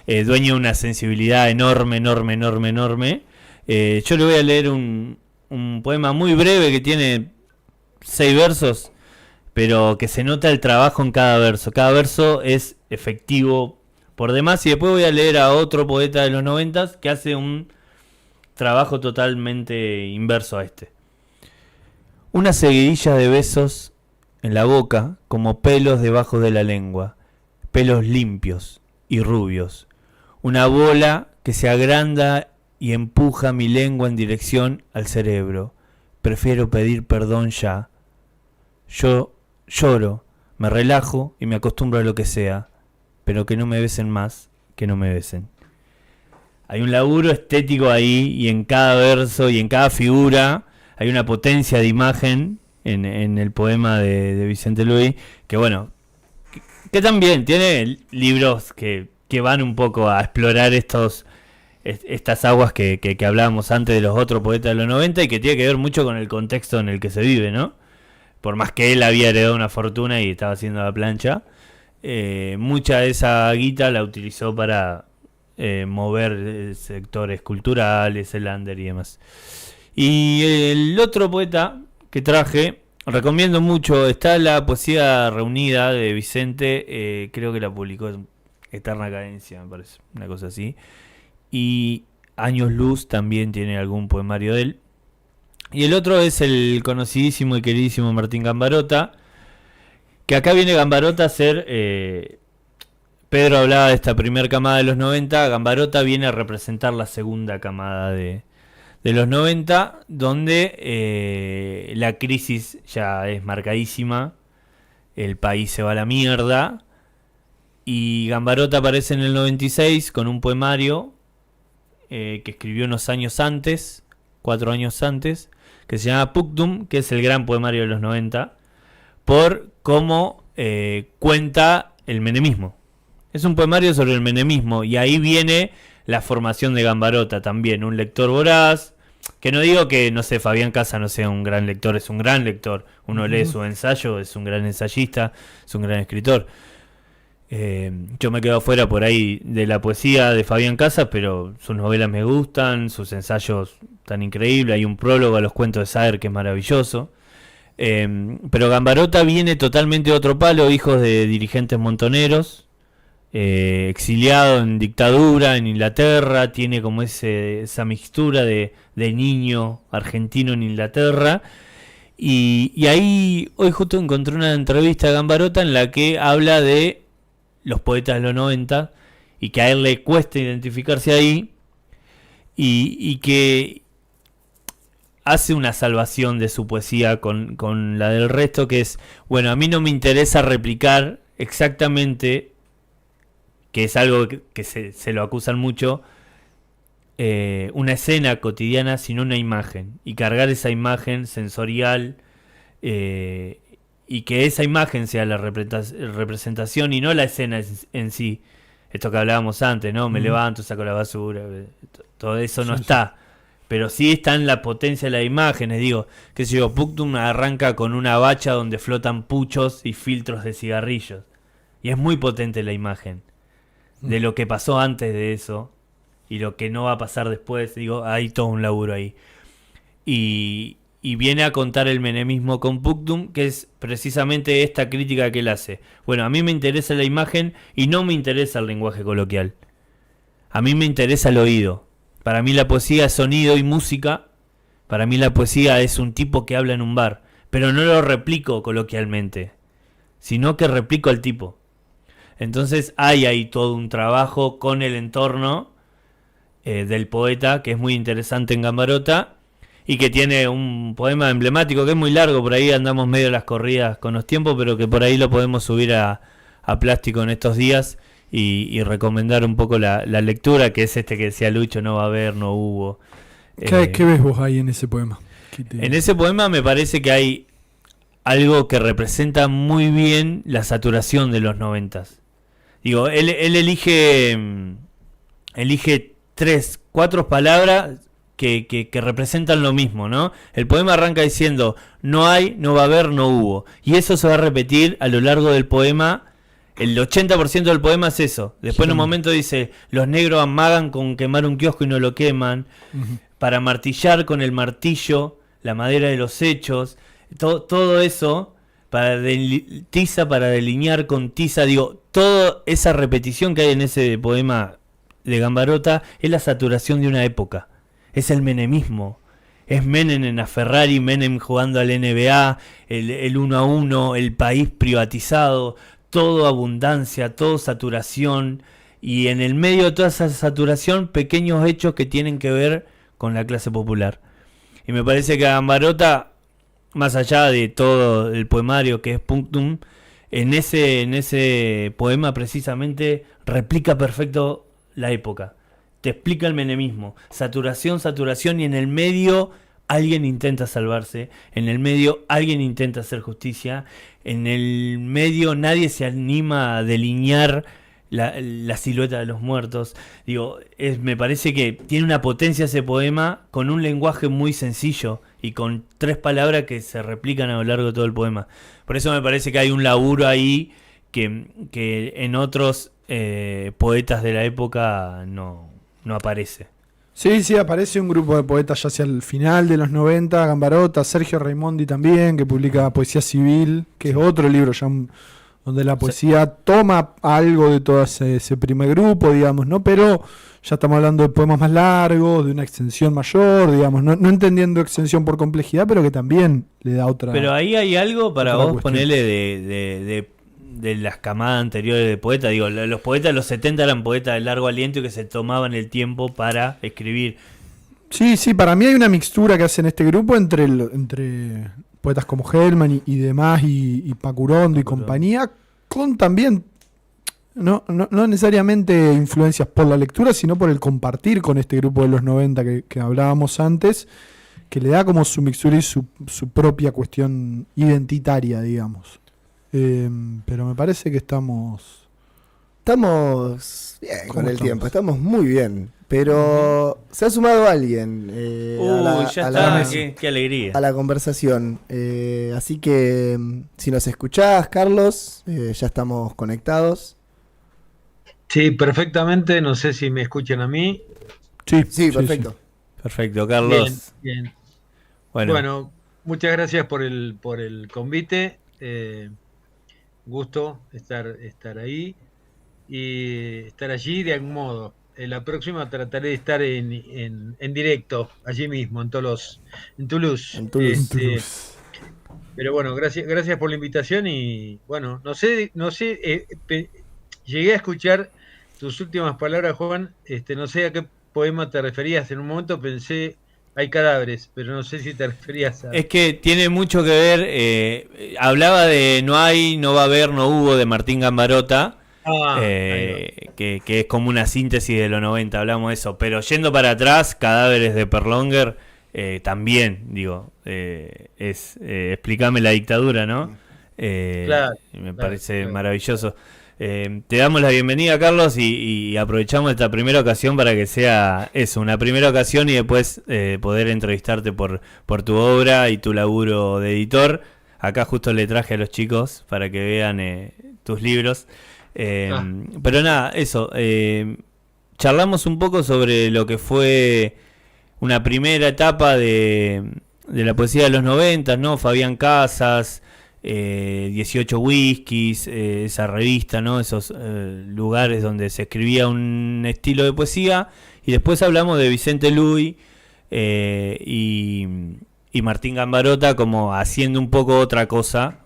[SPEAKER 2] Dueño de una sensibilidad enorme. Yo le voy a leer un poema muy breve que tiene 6 versos, pero que se nota el trabajo en cada verso. Cada verso es efectivo por demás, y después voy a leer a otro poeta de los 90 que hace un trabajo totalmente inverso a este. Una seguidilla de besos en la boca, como pelos debajo de la lengua, pelos limpios y rubios. Una bola que se agranda y empuja mi lengua en dirección al cerebro. Prefiero pedir perdón ya. Yo lloro, me relajo y me acostumbro a lo que sea, pero que no me besen más, que no me besen. Hay un laburo estético ahí, y en cada verso y en cada figura hay una potencia de imagen en el poema de Vicente Luis, que bueno, que también tiene libros que van un poco a explorar estas aguas que hablábamos antes de los otros poetas de los 90, y que tiene que ver mucho con el contexto en el que se vive, ¿no? Por más que él había heredado una fortuna y estaba haciendo la plancha, mucha de esa guita la utilizó para mover sectores culturales, el under y demás. Y el otro poeta que traje, recomiendo mucho, está la poesía reunida de Vicente, creo que la publicó Eterna Cadencia, me parece, una cosa así. Y Años Luz también tiene algún poemario de él. Y el otro es el conocidísimo y queridísimo Martín Gambarota, que acá viene Gambarota a ser... Pedro hablaba de esta primera camada de los 90, Gambarota viene a representar la segunda camada de los 90, donde la crisis ya es marcadísima, el país se va a la mierda, y Gambarota aparece en el 96 con un poemario que escribió unos años antes, 4 años antes, que se llama Puctum, que es el gran poemario de los 90, por cómo cuenta el menemismo. Es un poemario sobre el menemismo, y ahí viene la formación de Gambarota también, un lector voraz, que no digo que, no sé, Fabián Casas no sea un gran lector, es un gran lector. Uno lee su ensayo, es un gran ensayista, es un gran escritor. Yo me quedo afuera por ahí de la poesía de Fabián Casas, pero sus novelas me gustan, sus ensayos tan increíbles. Hay un prólogo a los cuentos de Saer que es maravilloso. Pero Gambarota viene totalmente de otro palo, hijos de dirigentes montoneros, exiliado en dictadura en Inglaterra, tiene como esa mixtura de niño argentino en Inglaterra. Y ahí hoy justo encontré una entrevista de Gambarota en la que habla de los poetas de los 90 y que a él le cuesta identificarse ahí, y que hace una salvación de su poesía con la del resto, que es, bueno, a mí no me interesa replicar exactamente, que es algo que se lo acusan mucho, una escena cotidiana, sino una imagen, y cargar esa imagen sensorial, y que esa imagen sea la representación y no la escena en sí. Esto que hablábamos antes, ¿no? Me levanto, saco la basura, todo eso no está. Pero sí está en la potencia de las imágenes. Digo, qué sé yo, Puctum arranca con una bacha donde flotan puchos y filtros de cigarrillos. Y es muy potente la imagen de lo que pasó antes de eso y lo que no va a pasar después. Digo, hay todo un laburo ahí. Y viene a contar el menemismo con Puctum, que es precisamente esta crítica que él hace. Bueno, a mí me interesa la imagen y no me interesa el lenguaje coloquial. A mí me interesa el oído. Para mí la poesía es sonido y música. Para mí la poesía es un tipo que habla en un bar. Pero no lo replico coloquialmente, sino que replico al tipo. Entonces hay ahí todo un trabajo con el entorno del poeta que es muy interesante en Gambarota y que tiene un poema emblemático que es muy largo, por ahí andamos medio a las corridas con los tiempos, pero que por ahí lo podemos subir a Plástico en estos días y recomendar un poco la lectura, que es este que decía Lucho, no va a haber, no hubo.
[SPEAKER 3] ¿Qué ves vos ahí en ese poema?
[SPEAKER 2] En ese poema me parece que hay algo que representa muy bien la saturación de los 90s. Digo, él elige 3, 4 palabras que representan lo mismo, ¿no? El poema arranca diciendo, no hay, no va a haber, no hubo. Y eso se va a repetir a lo largo del poema. El 80% del poema es eso. Después en un momento dice, los negros amagan con quemar un kiosco y no lo queman. Para martillar con el martillo, la madera de los hechos. Todo eso, tiza para delinear con tiza. Digo, toda esa repetición que hay en ese poema de Gambarota es la saturación de una época. Es el menemismo. Es Menem en la Ferrari, Menem jugando al NBA, el 1-1, el país privatizado, todo abundancia, todo saturación, y en el medio de toda esa saturación, pequeños hechos que tienen que ver con la clase popular. Y me parece que Gambarota, más allá de todo el poemario que es Punctum, en ese poema precisamente replica perfecto la época. Te explica el menemismo, saturación, y en el medio alguien intenta salvarse, en el medio alguien intenta hacer justicia, en el medio nadie se anima a delinear la silueta de los muertos. Digo, me parece que tiene una potencia ese poema con un lenguaje muy sencillo y con 3 palabras que se replican a lo largo de todo el poema. Por eso me parece que hay un laburo ahí que en otros poetas de la época no aparece.
[SPEAKER 3] Sí, aparece un grupo de poetas ya hacia el final de los 90, Gambarota, Sergio Raimondi también, que publica Poesía Civil, que es otro libro ya donde la poesía toma algo de todo ese primer grupo, digamos, ¿no? Pero ya estamos hablando de poemas más largos, de una extensión mayor, digamos, no entendiendo extensión por complejidad, pero que también le da otra.
[SPEAKER 2] Pero ahí hay algo para vos
[SPEAKER 3] cuestión.
[SPEAKER 2] ponerle de las camadas anteriores de poetas. Digo, los poetas de los 70 eran poetas de largo aliento y que se tomaban el tiempo para escribir.
[SPEAKER 3] Sí, para mí hay una mixtura que hacen este grupo entre poetas como Hellman y demás, y Pacurondo y compañía, con también no necesariamente influencias por la lectura, sino por el compartir con este grupo de los 90 que hablábamos antes, que le da como su mixtura y su propia cuestión identitaria, digamos. Pero me parece que estamos
[SPEAKER 1] bien con el tiempo, estamos muy bien. Pero se ha sumado alguien
[SPEAKER 2] qué alegría.
[SPEAKER 1] a la conversación. Así que si nos escuchás, Carlos, ya estamos conectados.
[SPEAKER 6] Sí, perfectamente. No sé si me escuchan a mí.
[SPEAKER 1] Sí, perfecto.
[SPEAKER 2] Sí. Perfecto, Carlos.
[SPEAKER 6] Bien.
[SPEAKER 2] Bueno,
[SPEAKER 6] muchas gracias por el convite. Gusto estar ahí y estar allí de algún modo. La próxima trataré de estar en directo, allí mismo, en Toulouse. Pero bueno, gracias por la invitación y bueno, no sé, llegué a escuchar tus últimas palabras, Juan. No sé a qué poema te referías. En un momento pensé, hay cadáveres, pero no sé si te referías a...
[SPEAKER 2] Es que tiene mucho que ver, hablaba de no hay, no va a haber, no hubo, de Martín Gambarota. Que es como una síntesis de los 90, hablamos de eso, pero yendo para atrás, Cadáveres de Perlonger, también, digo, explícame la dictadura, ¿no? Me parece maravilloso. Te damos la bienvenida, Carlos, y aprovechamos esta primera ocasión para que sea eso, una primera ocasión y después poder entrevistarte por tu obra y tu laburo de editor. Acá justo le traje a los chicos para que vean tus libros. Pero nada, eso. Charlamos un poco sobre lo que fue una primera etapa de la poesía de los 90, ¿no? Fabián Casas, 18 Whiskies, esa revista, ¿no? Esos lugares donde se escribía un estilo de poesía. Y después hablamos de Vicente Luis y Martín Gambarota como haciendo un poco otra cosa,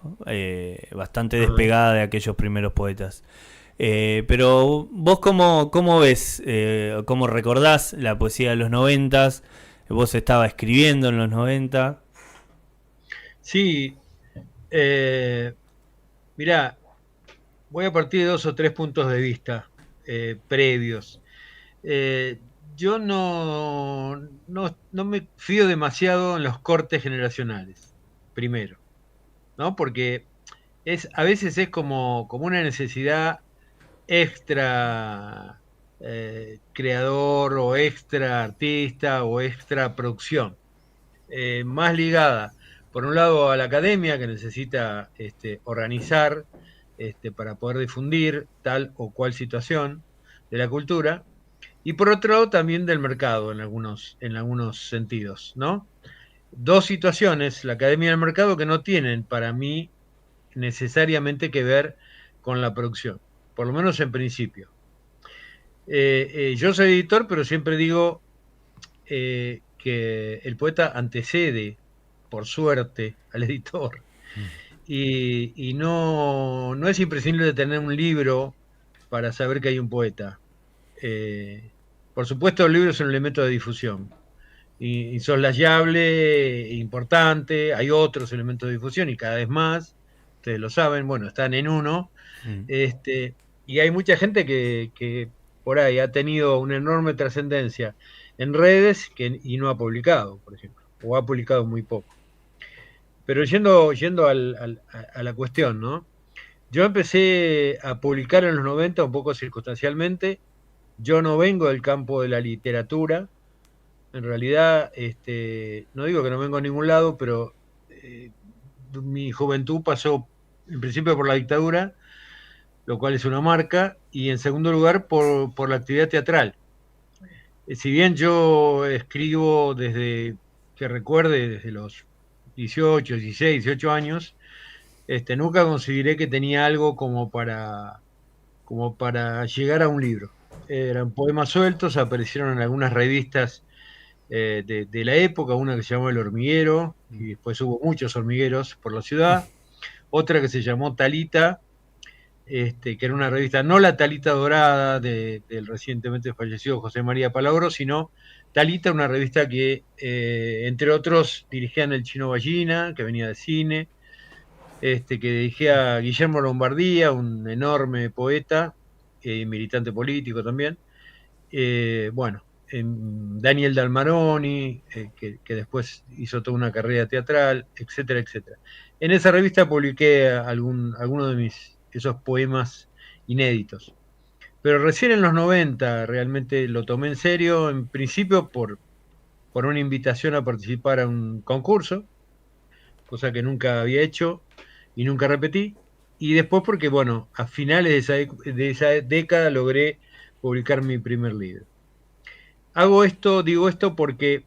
[SPEAKER 2] bastante despegada de aquellos primeros poetas. Pero vos cómo ves, cómo recordás la poesía de los 90s, vos estabas escribiendo en los 90.
[SPEAKER 6] Sí, mirá, voy a partir de 2 o 3 puntos de vista previos. Yo no me fío demasiado en los cortes generacionales, primero, ¿no? Porque a veces es como una necesidad extra creador o extra artista o extra producción, más ligada, por un lado, a la academia que necesita organizar para poder difundir tal o cual situación de la cultura, y por otro lado también del mercado en algunos sentidos, ¿no? Dos situaciones, la academia y el mercado, que no tienen para mí necesariamente que ver con la producción, por lo menos en principio. Yo soy editor, pero siempre digo que el poeta antecede, por suerte, al editor. Y no es imprescindible tener un libro para saber que hay un poeta. Por supuesto, el libro es un elemento de difusión insoslayable, importante. Hay otros elementos de difusión y cada vez más, ustedes lo saben, bueno, están en uno. Y hay mucha gente que por ahí ha tenido una enorme trascendencia en redes y no ha publicado, por ejemplo, o ha publicado muy poco. Pero yendo a la cuestión, ¿no? Yo empecé a publicar en los 90 un poco circunstancialmente. Yo no vengo del campo de la literatura. En realidad, no digo que no vengo a ningún lado, pero mi juventud pasó en principio por la dictadura, lo cual es una marca, y en segundo lugar por la actividad teatral. Si bien yo escribo desde que recuerde, desde los 18, 16, 18 años, nunca consideré que tenía algo como para llegar a un libro. Eran poemas sueltos, aparecieron en algunas revistas de la época, una que se llamó El Hormiguero, y después hubo muchos hormigueros por la ciudad, otra que se llamó Talita, que era una revista, no la Talita Dorada del recientemente fallecido José María Palabro, sino Talita, una revista que, entre otros, dirigían el Chino Ballina, que venía de cine, que dirigía Guillermo Lombardía, un enorme poeta, militante político también. Bueno, Daniel Dalmaroni, que después hizo toda una carrera teatral, etcétera, etcétera. En esa revista publiqué algunos de esos poemas inéditos. Pero recién en los 90 realmente lo tomé en serio, en principio por una invitación a participar a un concurso, cosa que nunca había hecho y nunca repetí, y después porque, bueno, a finales de esa década logré publicar mi primer libro. Digo esto porque,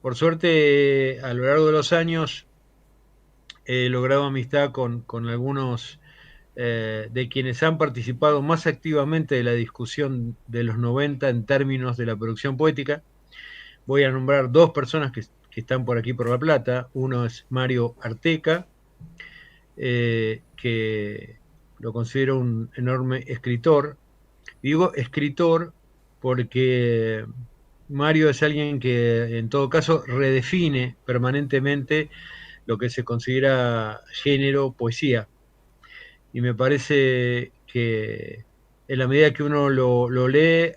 [SPEAKER 6] por suerte, a lo largo de los años he logrado amistad con algunos de quienes han participado más activamente de la discusión de los 90 en términos de la producción poética. Voy a nombrar dos personas que están por aquí por La Plata. Uno es Mario Arteca, que lo considero un enorme escritor. Digo escritor porque Mario es alguien que en todo caso redefine permanentemente lo que se considera género, poesía. Y me parece que en la medida que uno lo lee,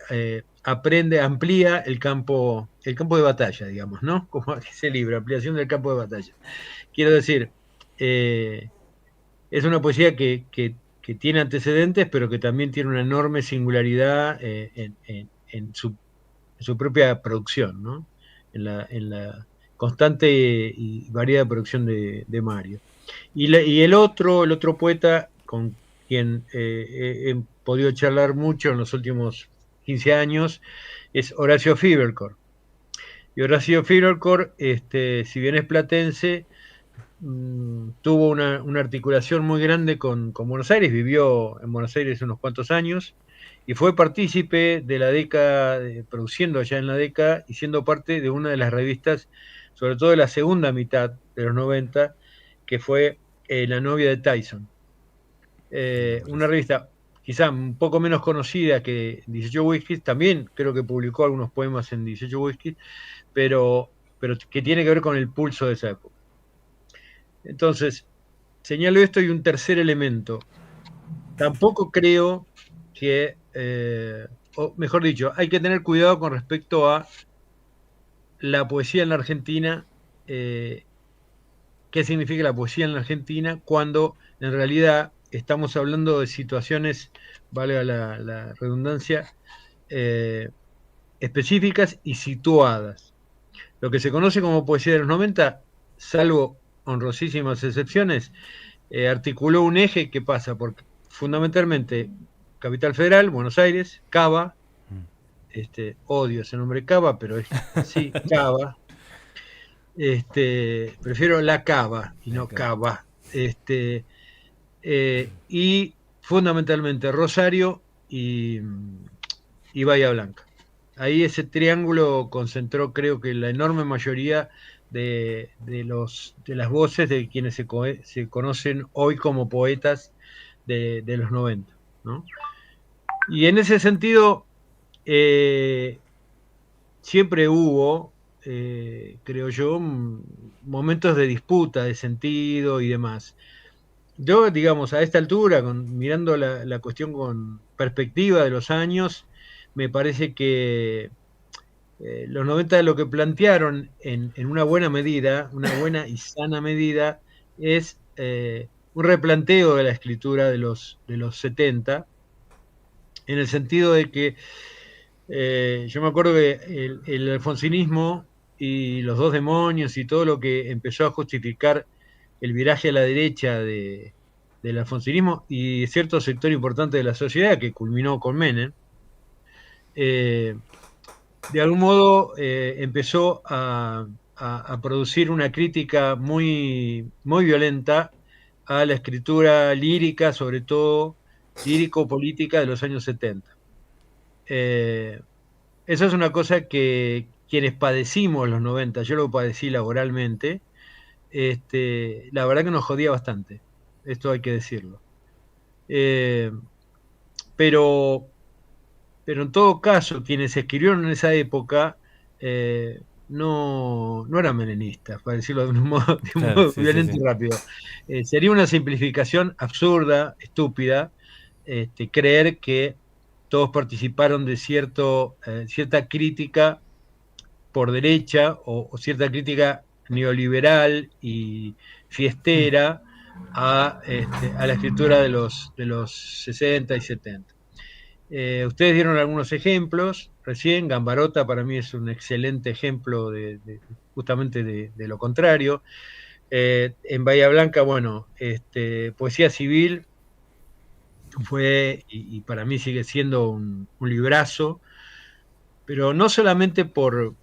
[SPEAKER 6] aprende, amplía el campo de batalla, digamos, ¿no? Como ese libro, Ampliación del campo de batalla. Quiero decir, es una poesía que tiene antecedentes, pero que también tiene una enorme singularidad en su propia producción, ¿no? En la constante y variada producción de Mario. Y el otro poeta con quien he podido charlar mucho en los últimos 15 años es Horacio Fivelcor. Y Horacio Fivelcor, si bien es platense, tuvo una articulación muy grande con Buenos Aires, vivió en Buenos Aires unos cuantos años y fue partícipe de la década, produciendo allá en la década y siendo parte de una de las revistas, sobre todo de la segunda mitad de los 90, que fue La novia de Tyson. una revista quizá un poco menos conocida que 18 Whiskies, también creo que publicó algunos poemas en 18 Whiskies, pero que tiene que ver con el pulso de esa época. Entonces, señalo esto y un tercer elemento. Tampoco creo que, o mejor dicho, hay que tener cuidado con respecto a la poesía en la Argentina, qué significa la poesía en la Argentina, cuando en realidad estamos hablando de situaciones, valga la redundancia, específicas y situadas. Lo que se conoce como poesía de los 90, salvo honrosísimas excepciones, articuló un eje que pasa por fundamentalmente Capital Federal, Buenos Aires, Cava, odio ese nombre Cava, pero es así, Cava. Prefiero la Cava y no Cava. Y fundamentalmente Rosario y Bahía Blanca. Ahí ese triángulo concentró, creo que la enorme mayoría de las voces de quienes se conocen hoy como poetas de los 90, ¿no? Y en ese sentido, siempre hubo, creo yo, momentos de disputa, de sentido y demás. Yo, digamos, a esta altura, mirando la cuestión con perspectiva de los años, me parece que los 90 lo que plantearon en una buena medida, una buena y sana medida, es un replanteo de la escritura de los 70, en el sentido de que yo me acuerdo que el alfonsinismo y los dos demonios y todo lo que empezó a justificar el viraje a la derecha del alfonsinismo y cierto sector importante de la sociedad que culminó con Menem, de algún modo empezó a producir una crítica muy, muy violenta a la escritura lírica, sobre todo lírico-política de los años 70. Eso es una cosa que quienes padecimos los 90, yo lo padecí laboralmente, la verdad que nos jodía bastante, esto hay que decirlo. Pero en todo caso, quienes escribieron en esa época no eran menemistas, para decirlo de un modo,
[SPEAKER 2] Claro, sí, sí,
[SPEAKER 6] violento
[SPEAKER 2] sí.
[SPEAKER 6] y rápido. Sería una simplificación absurda, estúpida, creer que todos participaron de cierta crítica por derecha o cierta crítica neoliberal y fiestera a la escritura de los 60 y 70. Ustedes dieron algunos ejemplos recién. Gambarota para mí es un excelente ejemplo justamente de lo contrario. En Bahía Blanca, bueno, Poesía Civil fue y para mí sigue siendo un librazo, pero no solamente por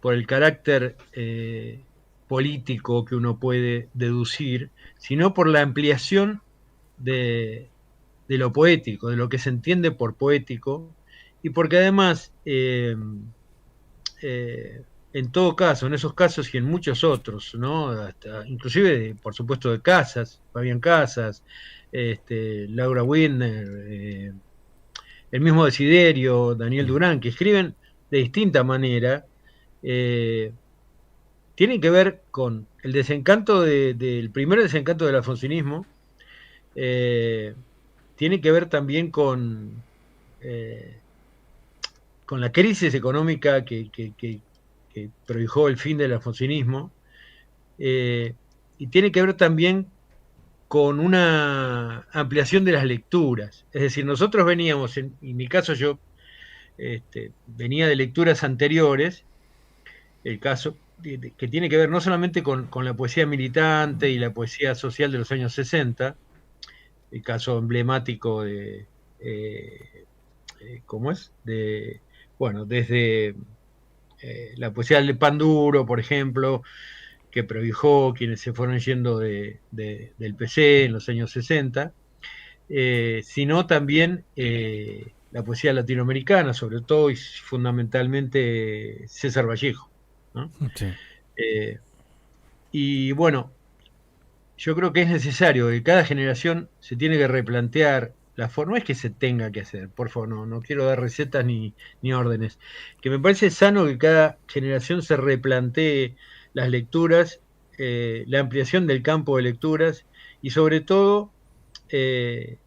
[SPEAKER 6] el carácter político que uno puede deducir, sino por la ampliación de lo poético, de lo que se entiende por poético, y porque además, en todo caso, en esos casos y en muchos otros, ¿no? Inclusive, por supuesto, de Casas, Fabián Casas, Laura Widner, el mismo Desiderio, Daniel Durán, que escriben de distinta manera, tienen que ver con el desencanto del primer desencanto del alfonsinismo, tiene que ver también con la crisis económica que produjo el fin del alfonsinismo, y tiene que ver también con una ampliación de las lecturas. Es decir, nosotros veníamos, en mi caso yo venía de lecturas anteriores, el caso que tiene que ver no solamente con la poesía militante y la poesía social de los años 60, el caso emblemático de, ¿cómo es? Bueno, desde la poesía de Panduro, por ejemplo, que prohijó quienes se fueron yendo del PC en los años 60, sino también la poesía latinoamericana, sobre todo y fundamentalmente César Vallejo, ¿no?
[SPEAKER 2] Sí.
[SPEAKER 6] Y bueno, yo creo que es necesario que cada generación se tiene que replantear la forma. No es que se tenga que hacer, por favor, no quiero dar recetas ni órdenes. Que me parece sano que cada generación se replantee las lecturas, la ampliación del campo de lecturas y sobre todo eh,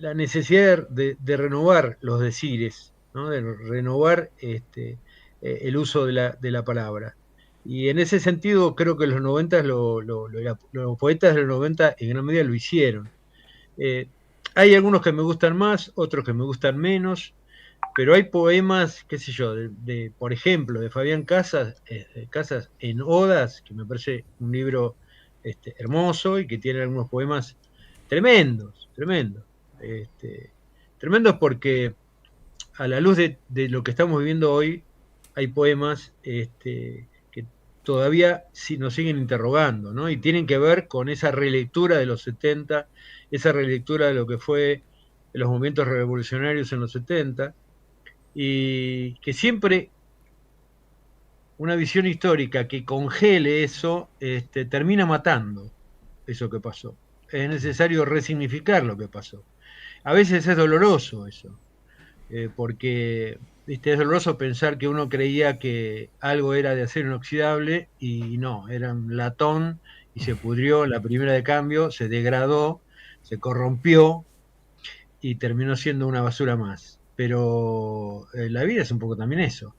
[SPEAKER 6] la necesidad de renovar los decires, ¿no? De renovar el uso de la palabra. Y en ese sentido creo que los 90 los poetas de los 90 en gran medida lo hicieron. Eh, Hay algunos que me gustan más, otros que me gustan menos, pero hay poemas, qué sé yo, por ejemplo, de Fabián Casas en Odas, que me parece un libro hermoso y que tiene algunos poemas tremendos, tremendos. Tremendos porque a la luz de lo que estamos viviendo hoy, hay poemas que todavía nos siguen interrogando, ¿no? Y tienen que ver con esa relectura de los 70, esa relectura de lo que fue los movimientos revolucionarios en los 70, y que siempre una visión histórica que congele eso termina matando eso que pasó. Es necesario resignificar lo que pasó. A veces es doloroso eso, porque es doloroso pensar que uno creía que algo era de acero inoxidable y no, era un latón y se pudrió en la primera de cambio, se degradó, se corrompió y terminó siendo una basura más. Pero la vida es un poco también eso,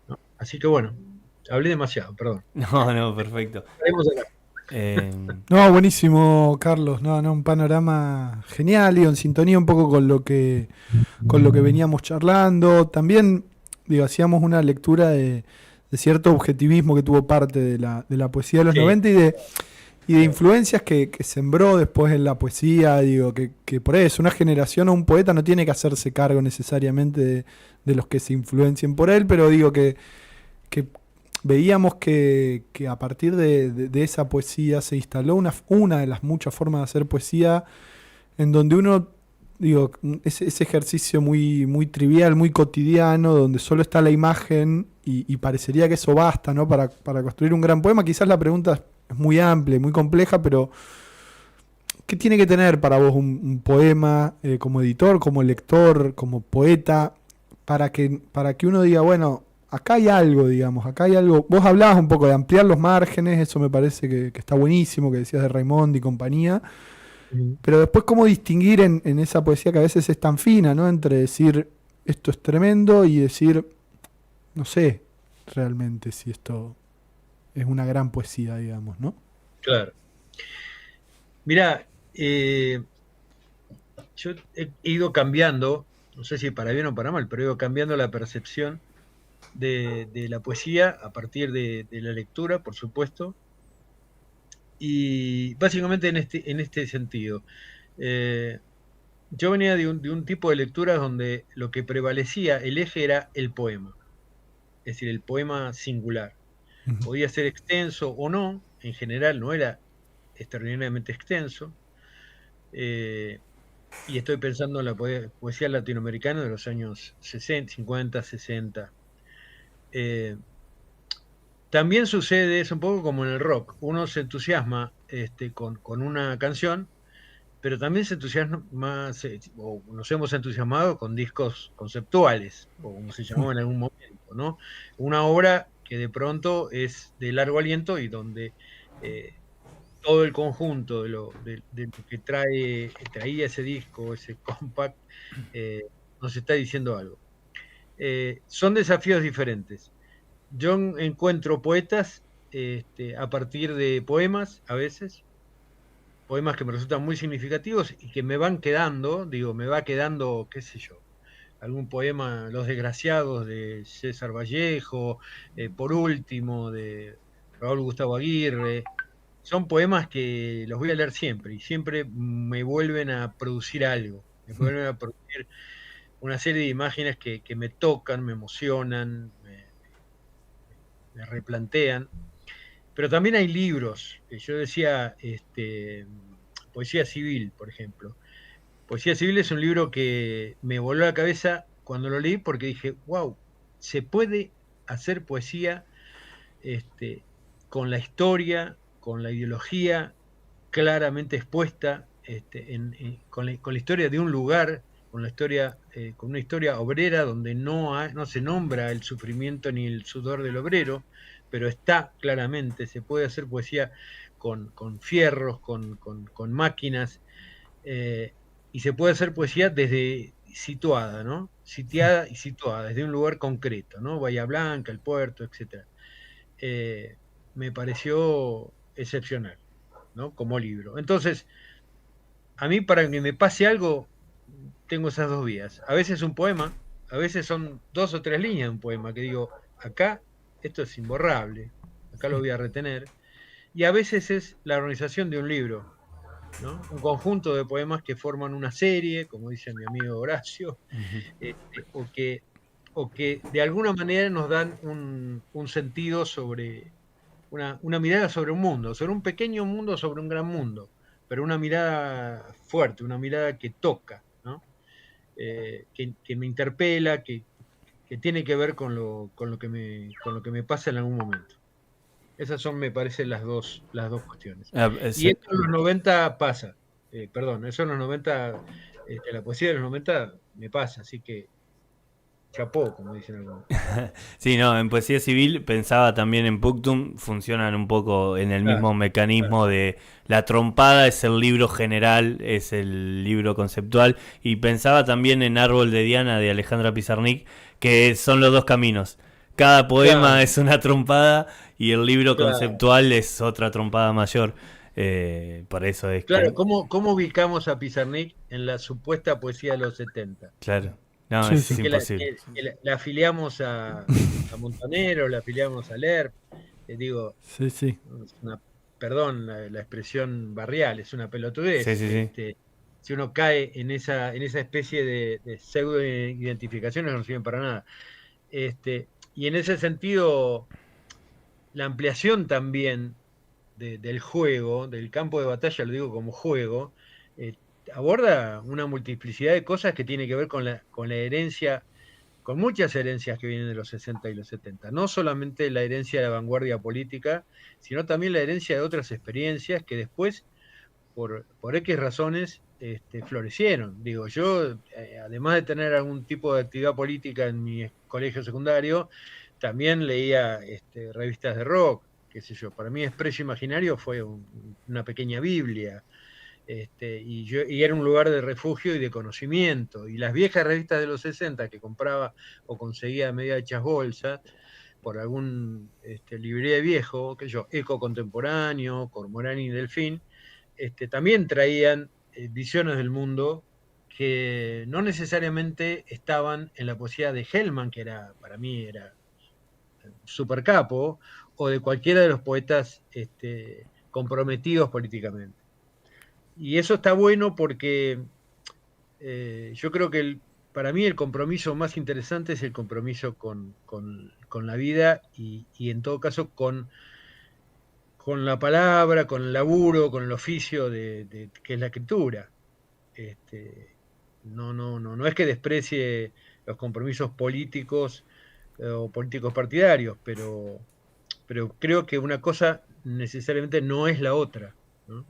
[SPEAKER 6] ¿no? Así que bueno, hablé demasiado, perdón.
[SPEAKER 2] No, perfecto. Eh,
[SPEAKER 3] No, buenísimo, Carlos. No, un panorama genial, digo, en sintonía un poco con lo que veníamos charlando. También, digo, hacíamos una lectura de cierto objetivismo que tuvo parte de la poesía de los 90 y de influencias que sembró después en la poesía. Digo, que por eso una generación o un poeta no tiene que hacerse cargo necesariamente de los que se influencien por él, pero digo que veíamos que a partir de esa poesía se instaló una de las muchas formas de hacer poesía en donde uno, digo, ese ejercicio muy trivial, muy cotidiano, donde solo está la imagen y parecería que eso basta, ¿no? Para construir un gran poema. Quizás la pregunta es muy amplia, muy compleja, pero ¿qué tiene que tener para vos un poema como editor, como lector, como poeta, para que uno diga, bueno, acá hay algo, digamos, acá hay algo? Vos hablabas un poco de ampliar los márgenes, eso me parece que está buenísimo, que decías de Raimondi y compañía, pero después cómo distinguir en esa poesía que a veces es tan fina, ¿no? Entre decir, esto es tremendo y decir, no sé realmente si esto es una gran poesía, digamos, ¿no?
[SPEAKER 6] Claro. Mirá, yo he ido cambiando, no sé si para bien o para mal, pero he ido cambiando la percepción de la poesía a partir de la lectura, por supuesto, y básicamente en este sentido. Yo venía de un tipo de lecturas donde lo que prevalecía, el eje era el poema, es decir, el poema singular. Podía ser extenso o no, en general no era extraordinariamente extenso, y estoy pensando en la poesía latinoamericana de los años 60, 50, 60. También sucede, es un poco como en el rock, uno se entusiasma con una canción, pero también se entusiasma o nos hemos entusiasmado con discos conceptuales, o como se llamó en algún momento, ¿no? Una obra que de pronto es de largo aliento y donde todo el conjunto de lo que traía ese disco, ese compact, nos está diciendo algo. Son desafíos diferentes. Yo encuentro poetas a partir de poemas, a veces, poemas que me resultan muy significativos y que me van quedando, me va quedando, qué sé yo, algún poema, Los Desgraciados de César Vallejo, por último, de Raúl Gustavo Aguirre. Son poemas que los voy a leer siempre y siempre me vuelven a producir algo, me vuelven a producir una serie de imágenes que me tocan, me emocionan, me replantean. Pero también hay libros, yo decía, Poesía Civil, por ejemplo. Poesía Civil es un libro que me voló la cabeza cuando lo leí porque dije, wow, se puede hacer poesía con la historia, con la ideología claramente expuesta, con la historia de un lugar, con la historia, con una historia obrera donde no se nombra el sufrimiento ni el sudor del obrero, pero está claramente, se puede hacer poesía con fierros, con máquinas, y se puede hacer poesía desde situada, ¿no? Sitiada y situada, desde un lugar concreto, ¿no? Bahía Blanca, el puerto, etcétera. Me pareció excepcional, ¿no? Como libro. Entonces, a mí para que me pase algo, tengo esas dos vías. A veces un poema, a veces son 2 o 3 líneas de un poema que digo, acá esto es imborrable, acá lo voy a retener. Y a veces es la organización de un libro, ¿no? Un conjunto de poemas que forman una serie, como dice mi amigo Horacio, o que de alguna manera nos dan un sentido sobre una mirada sobre un mundo, sobre un pequeño mundo, sobre un gran mundo, pero una mirada fuerte, una mirada que toca, ¿no? Que me interpela, que tiene que ver con lo que me pasa en algún momento. Esas son, me parece, las dos cuestiones.
[SPEAKER 2] Ah,
[SPEAKER 6] Y esto en los 90 pasa, perdón, eso en los 90, la poesía de los 90 me pasa, así que chapó, como dicen algunos.
[SPEAKER 2] Sí, no, en Poesía Civil pensaba también en Puctum, funcionan un poco en el
[SPEAKER 6] Claro,
[SPEAKER 2] mismo mecanismo
[SPEAKER 6] claro.
[SPEAKER 2] de la trompada es el libro general, es el libro conceptual, y pensaba también en Árbol de Diana de Alejandra Pizarnik, que son los dos caminos. Cada poema
[SPEAKER 6] Claro,
[SPEAKER 2] es una trompada y el libro
[SPEAKER 6] claro.
[SPEAKER 2] conceptual es otra trompada mayor. Por eso es
[SPEAKER 6] Claro,
[SPEAKER 2] que,
[SPEAKER 6] ¿cómo ubicamos a Pizarnik en la supuesta poesía de los 70?
[SPEAKER 2] claro, no,
[SPEAKER 3] Sí,
[SPEAKER 2] es
[SPEAKER 3] sí.
[SPEAKER 6] Que la,
[SPEAKER 2] imposible.
[SPEAKER 6] la afiliamos a Montonero, la afiliamos a Lerp, digo,
[SPEAKER 3] Sí, sí.
[SPEAKER 6] es perdón la expresión barrial, es una
[SPEAKER 2] Sí,
[SPEAKER 6] pelotudez.
[SPEAKER 2] sí, sí.
[SPEAKER 6] Si uno cae en esa especie de pseudo identificaciones no sirven para nada. Y en ese sentido, la ampliación también del juego, del campo de batalla, lo digo como juego, eh, aborda una multiplicidad de cosas que tiene que ver con la herencia, con muchas herencias que vienen de los 60 y los 70. No solamente la herencia de la vanguardia política, sino también la herencia de otras experiencias que después, por X razones, florecieron. Digo, yo, además de tener algún tipo de actividad política en mi colegio secundario, también leía revistas de rock, qué sé yo. Para mí Expreso Imaginario fue una pequeña Biblia, y era un lugar de refugio y de conocimiento. Y las viejas revistas de los 60 que compraba o conseguía a media hechas bolsas por algún librería viejo, que yo, Eco Contemporáneo, Cormorán y Delfín, también traían visiones del mundo que no necesariamente estaban en la poesía de Hellman, que para mí era super capo, o de cualquiera de los poetas comprometidos políticamente. Y eso está bueno porque yo creo que para mí el compromiso más interesante es el compromiso con la vida y en todo caso con la palabra, con el laburo, con el oficio que es la escritura. No es que desprecie los compromisos políticos o políticos partidarios, pero creo que una cosa necesariamente no es la otra, ¿no?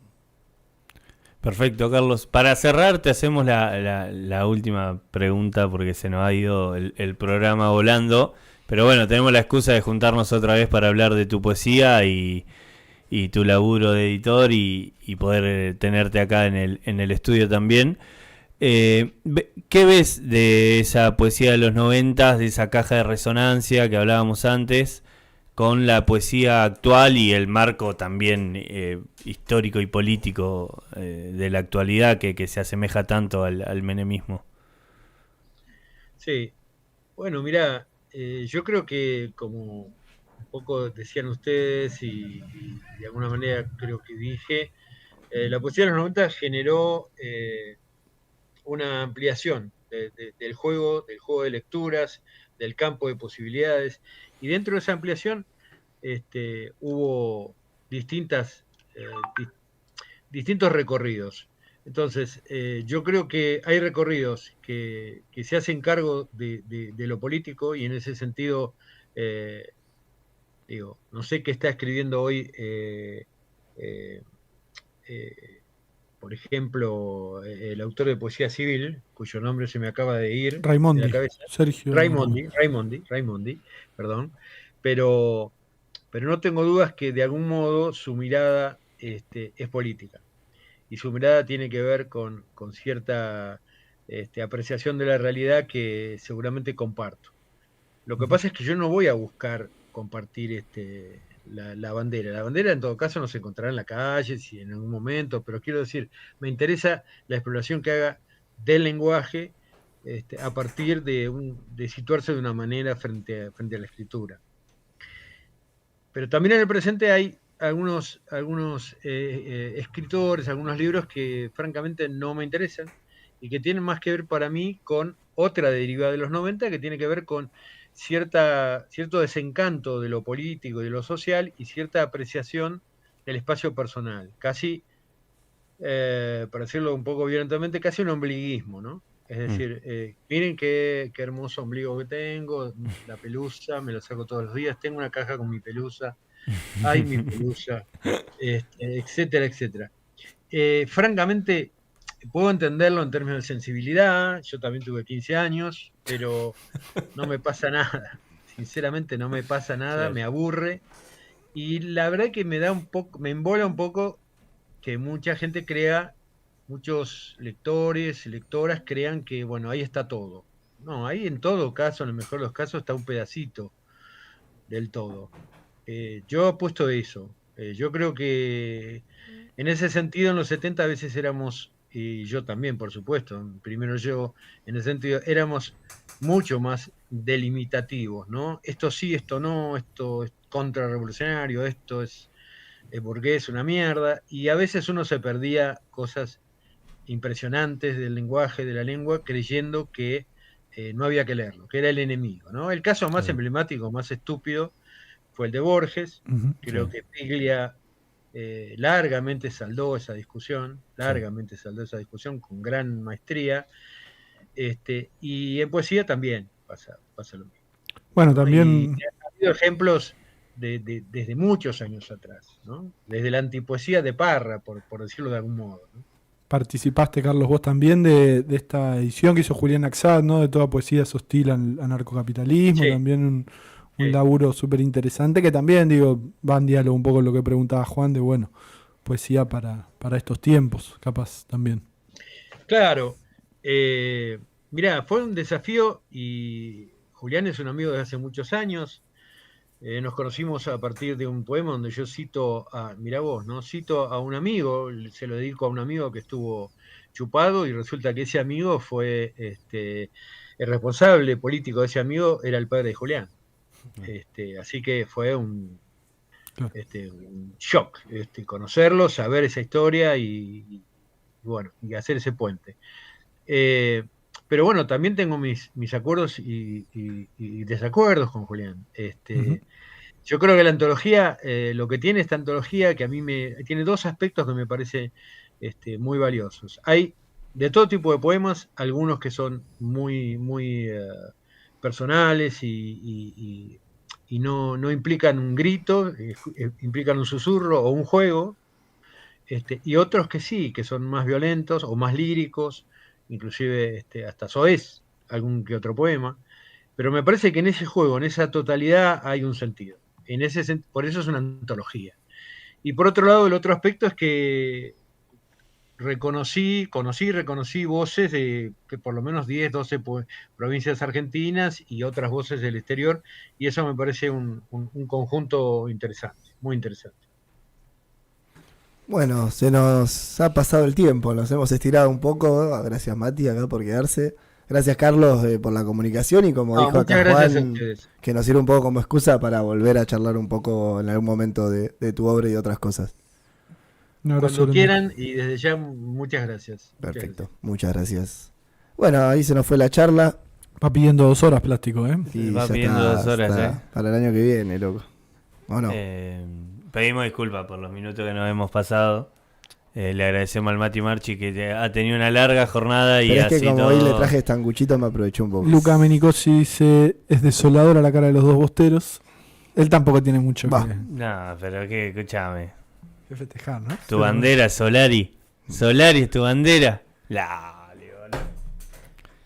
[SPEAKER 2] Perfecto, Carlos. Para cerrar, te hacemos la última pregunta porque se nos ha ido el programa volando. Pero bueno, tenemos la excusa de juntarnos otra vez para hablar de tu poesía y tu laburo de editor y poder tenerte acá en el estudio también. ¿Qué ves de esa poesía de los 90, de esa caja de resonancia que hablábamos antes, con la poesía actual y el marco también histórico y político de la actualidad que se asemeja tanto al menemismo?
[SPEAKER 6] Sí, bueno, mira, yo creo que como un poco decían ustedes y de alguna manera creo que dije, la poesía de los 90 generó una ampliación del juego de lecturas, del campo de posibilidades, y dentro de esa ampliación hubo distintas, di- distintos recorridos. Entonces, yo creo que hay recorridos que se hacen cargo de lo político y en ese sentido, digo, no sé qué está escribiendo hoy eh, por ejemplo, el autor de poesía civil, cuyo nombre se me acaba de ir de
[SPEAKER 3] Raimondi,
[SPEAKER 6] la cabeza,
[SPEAKER 3] Sergio.
[SPEAKER 6] Raimondi, perdón, pero no tengo dudas que de algún modo su mirada es política, y su mirada tiene que ver con cierta apreciación de la realidad que seguramente comparto. Lo que pasa es que yo no voy a buscar compartir la bandera. La bandera en todo caso no se encontrará en la calle, si en algún momento, pero quiero decir, me interesa la exploración que haga del lenguaje a partir de situarse de una manera frente a la escritura. Pero también en el presente hay algunos escritores, algunos libros que francamente no me interesan y que tienen más que ver para mí con otra derivada de los 90 que tiene que ver con cierto desencanto de lo político y de lo social y cierta apreciación del espacio personal, casi, para decirlo un poco violentamente, casi un ombliguismo, ¿no? Es decir, miren qué hermoso ombligo que tengo, la pelusa, me la saco todos los días, tengo una caja con mi pelusa, ay, mi pelusa, etcétera, etcétera. Francamente, puedo entenderlo en términos de sensibilidad, yo también tuve 15 años, pero no me pasa nada, sinceramente no me pasa nada,
[SPEAKER 2] Claro.
[SPEAKER 6] me aburre, y la verdad que me embola un poco que mucha gente crea, muchos lectores y lectoras crean que, bueno, ahí está todo. No, ahí en todo caso, en el mejor de los casos, está un pedacito del todo. Yo apuesto eso. Yo creo que en ese sentido en los 70 a veces éramos, y yo también por supuesto, primero yo, en ese sentido éramos mucho más delimitativos, ¿no? Esto sí, esto no, esto es contrarrevolucionario, esto es burgués, una mierda, y a veces uno se perdía cosas impresionantes del lenguaje, de la lengua, creyendo que no había que leerlo, que era el enemigo, ¿no? El caso más emblemático, más estúpido, fue el de Borges. Creo que Piglia largamente saldó esa discusión, con gran maestría, y en poesía también pasa lo mismo.
[SPEAKER 3] Bueno,
[SPEAKER 6] ¿no?
[SPEAKER 3] también...
[SPEAKER 6] Y ha habido ejemplos desde muchos años atrás, ¿no? Desde la antipoesía de Parra, por decirlo de algún modo, ¿no?
[SPEAKER 3] Participaste, Carlos, vos también de esta edición que hizo Julián Axad, ¿no? De toda poesía hostil al anarcocapitalismo,
[SPEAKER 6] Sí.
[SPEAKER 3] también un laburo súper interesante que también, digo, va en diálogo un poco con lo que preguntaba Juan de, bueno, poesía para estos tiempos, capaz también.
[SPEAKER 6] Claro, mirá, fue un desafío y Julián es un amigo de hace muchos años. Nos conocimos a partir de un poema donde yo cito mirá vos, ¿no? Cito a un amigo, se lo dedico a un amigo que estuvo chupado y resulta que ese amigo fue, el responsable político de ese amigo era el padre de Julián. Así que fue un shock, conocerlo, saber esa historia y bueno, y hacer ese puente. Pero bueno, también tengo mis acuerdos y desacuerdos con Julián. Yo creo que la antología, lo que tiene esta antología, que a mí tiene dos aspectos que me parecen muy valiosos. Hay de todo tipo de poemas, algunos que son muy, muy personales y no implican un grito, implican un susurro o un juego, y otros que sí, que son más violentos o más líricos, inclusive hasta soez algún que otro poema, pero me parece que en ese juego, en esa totalidad hay un sentido. Por eso es una antología. Y por otro lado, el otro aspecto es que reconocí voces de que por lo menos 10, 12 provincias argentinas y otras voces del exterior, y eso me parece un conjunto interesante, muy interesante.
[SPEAKER 1] Bueno, se nos ha pasado el tiempo, nos hemos estirado un poco. Gracias, Mati, acá por quedarse. Gracias, Carlos, por la comunicación y como dijo acá Juan, que nos sirve un poco como excusa para volver a charlar un poco en algún momento de tu obra y de otras cosas.
[SPEAKER 6] Cuando quieran y desde ya muchas gracias.
[SPEAKER 1] Perfecto, muchas gracias. Bueno, ahí se nos fue la charla.
[SPEAKER 3] Va pidiendo 2 horas plástico, ¿eh?
[SPEAKER 1] Sí,
[SPEAKER 2] va pidiendo 2 horas,
[SPEAKER 1] para el año que viene, loco. ¿O no?
[SPEAKER 2] Pedimos disculpas por los minutos que nos hemos pasado. Le agradecemos al Mati Marchi que ha tenido una larga jornada.
[SPEAKER 1] Pero
[SPEAKER 2] y
[SPEAKER 1] es que
[SPEAKER 2] así
[SPEAKER 1] como
[SPEAKER 2] todo...
[SPEAKER 1] hoy le traje estanguchito me aprovechó un poco.
[SPEAKER 3] Luca Menicosi dice, es desoladora la cara de los dos bosteros. Él tampoco tiene mucho que...
[SPEAKER 2] No, pero que escúchame.
[SPEAKER 3] Que festejar, ¿no?
[SPEAKER 2] Tu bandera, Solari. Solari es tu bandera.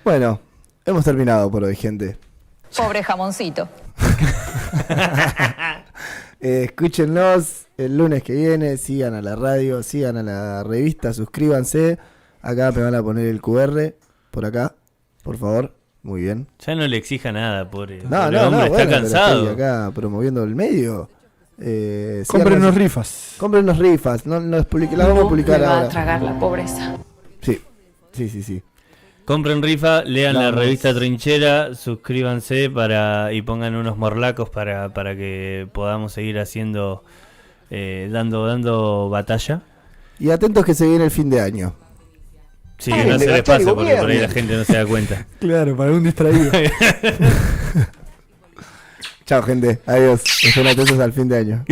[SPEAKER 1] Bueno, hemos terminado por hoy, gente.
[SPEAKER 7] Pobre jamoncito.
[SPEAKER 1] Escúchenos el lunes que viene, sigan a la radio, sigan a la revista, suscríbanse. Acá me van a poner el QR, por acá, por favor. Muy bien.
[SPEAKER 2] Ya no le exija nada, pobre.
[SPEAKER 1] No,
[SPEAKER 2] pobre
[SPEAKER 1] no,
[SPEAKER 2] hombre,
[SPEAKER 1] no,
[SPEAKER 2] está
[SPEAKER 1] bueno, pero
[SPEAKER 2] cansado.
[SPEAKER 1] estoy acá promoviendo el medio.
[SPEAKER 3] Cómprenos rifas.
[SPEAKER 1] Cómprenos rifas, la vamos a publicar
[SPEAKER 7] me va
[SPEAKER 1] ahora.
[SPEAKER 7] a tragar la pobreza.
[SPEAKER 1] Sí.
[SPEAKER 2] Compren rifa, lean la
[SPEAKER 1] Vamos.
[SPEAKER 2] revista Trinchera, suscríbanse y pongan unos morlacos para que podamos seguir haciendo, dando batalla.
[SPEAKER 1] Y atentos que se viene el fin de año.
[SPEAKER 2] Sí, que no se les pase porque por ahí la gente no se da cuenta.
[SPEAKER 3] Claro, para un distraído.
[SPEAKER 1] Chao, gente. Adiós. Estén atentos al fin de año.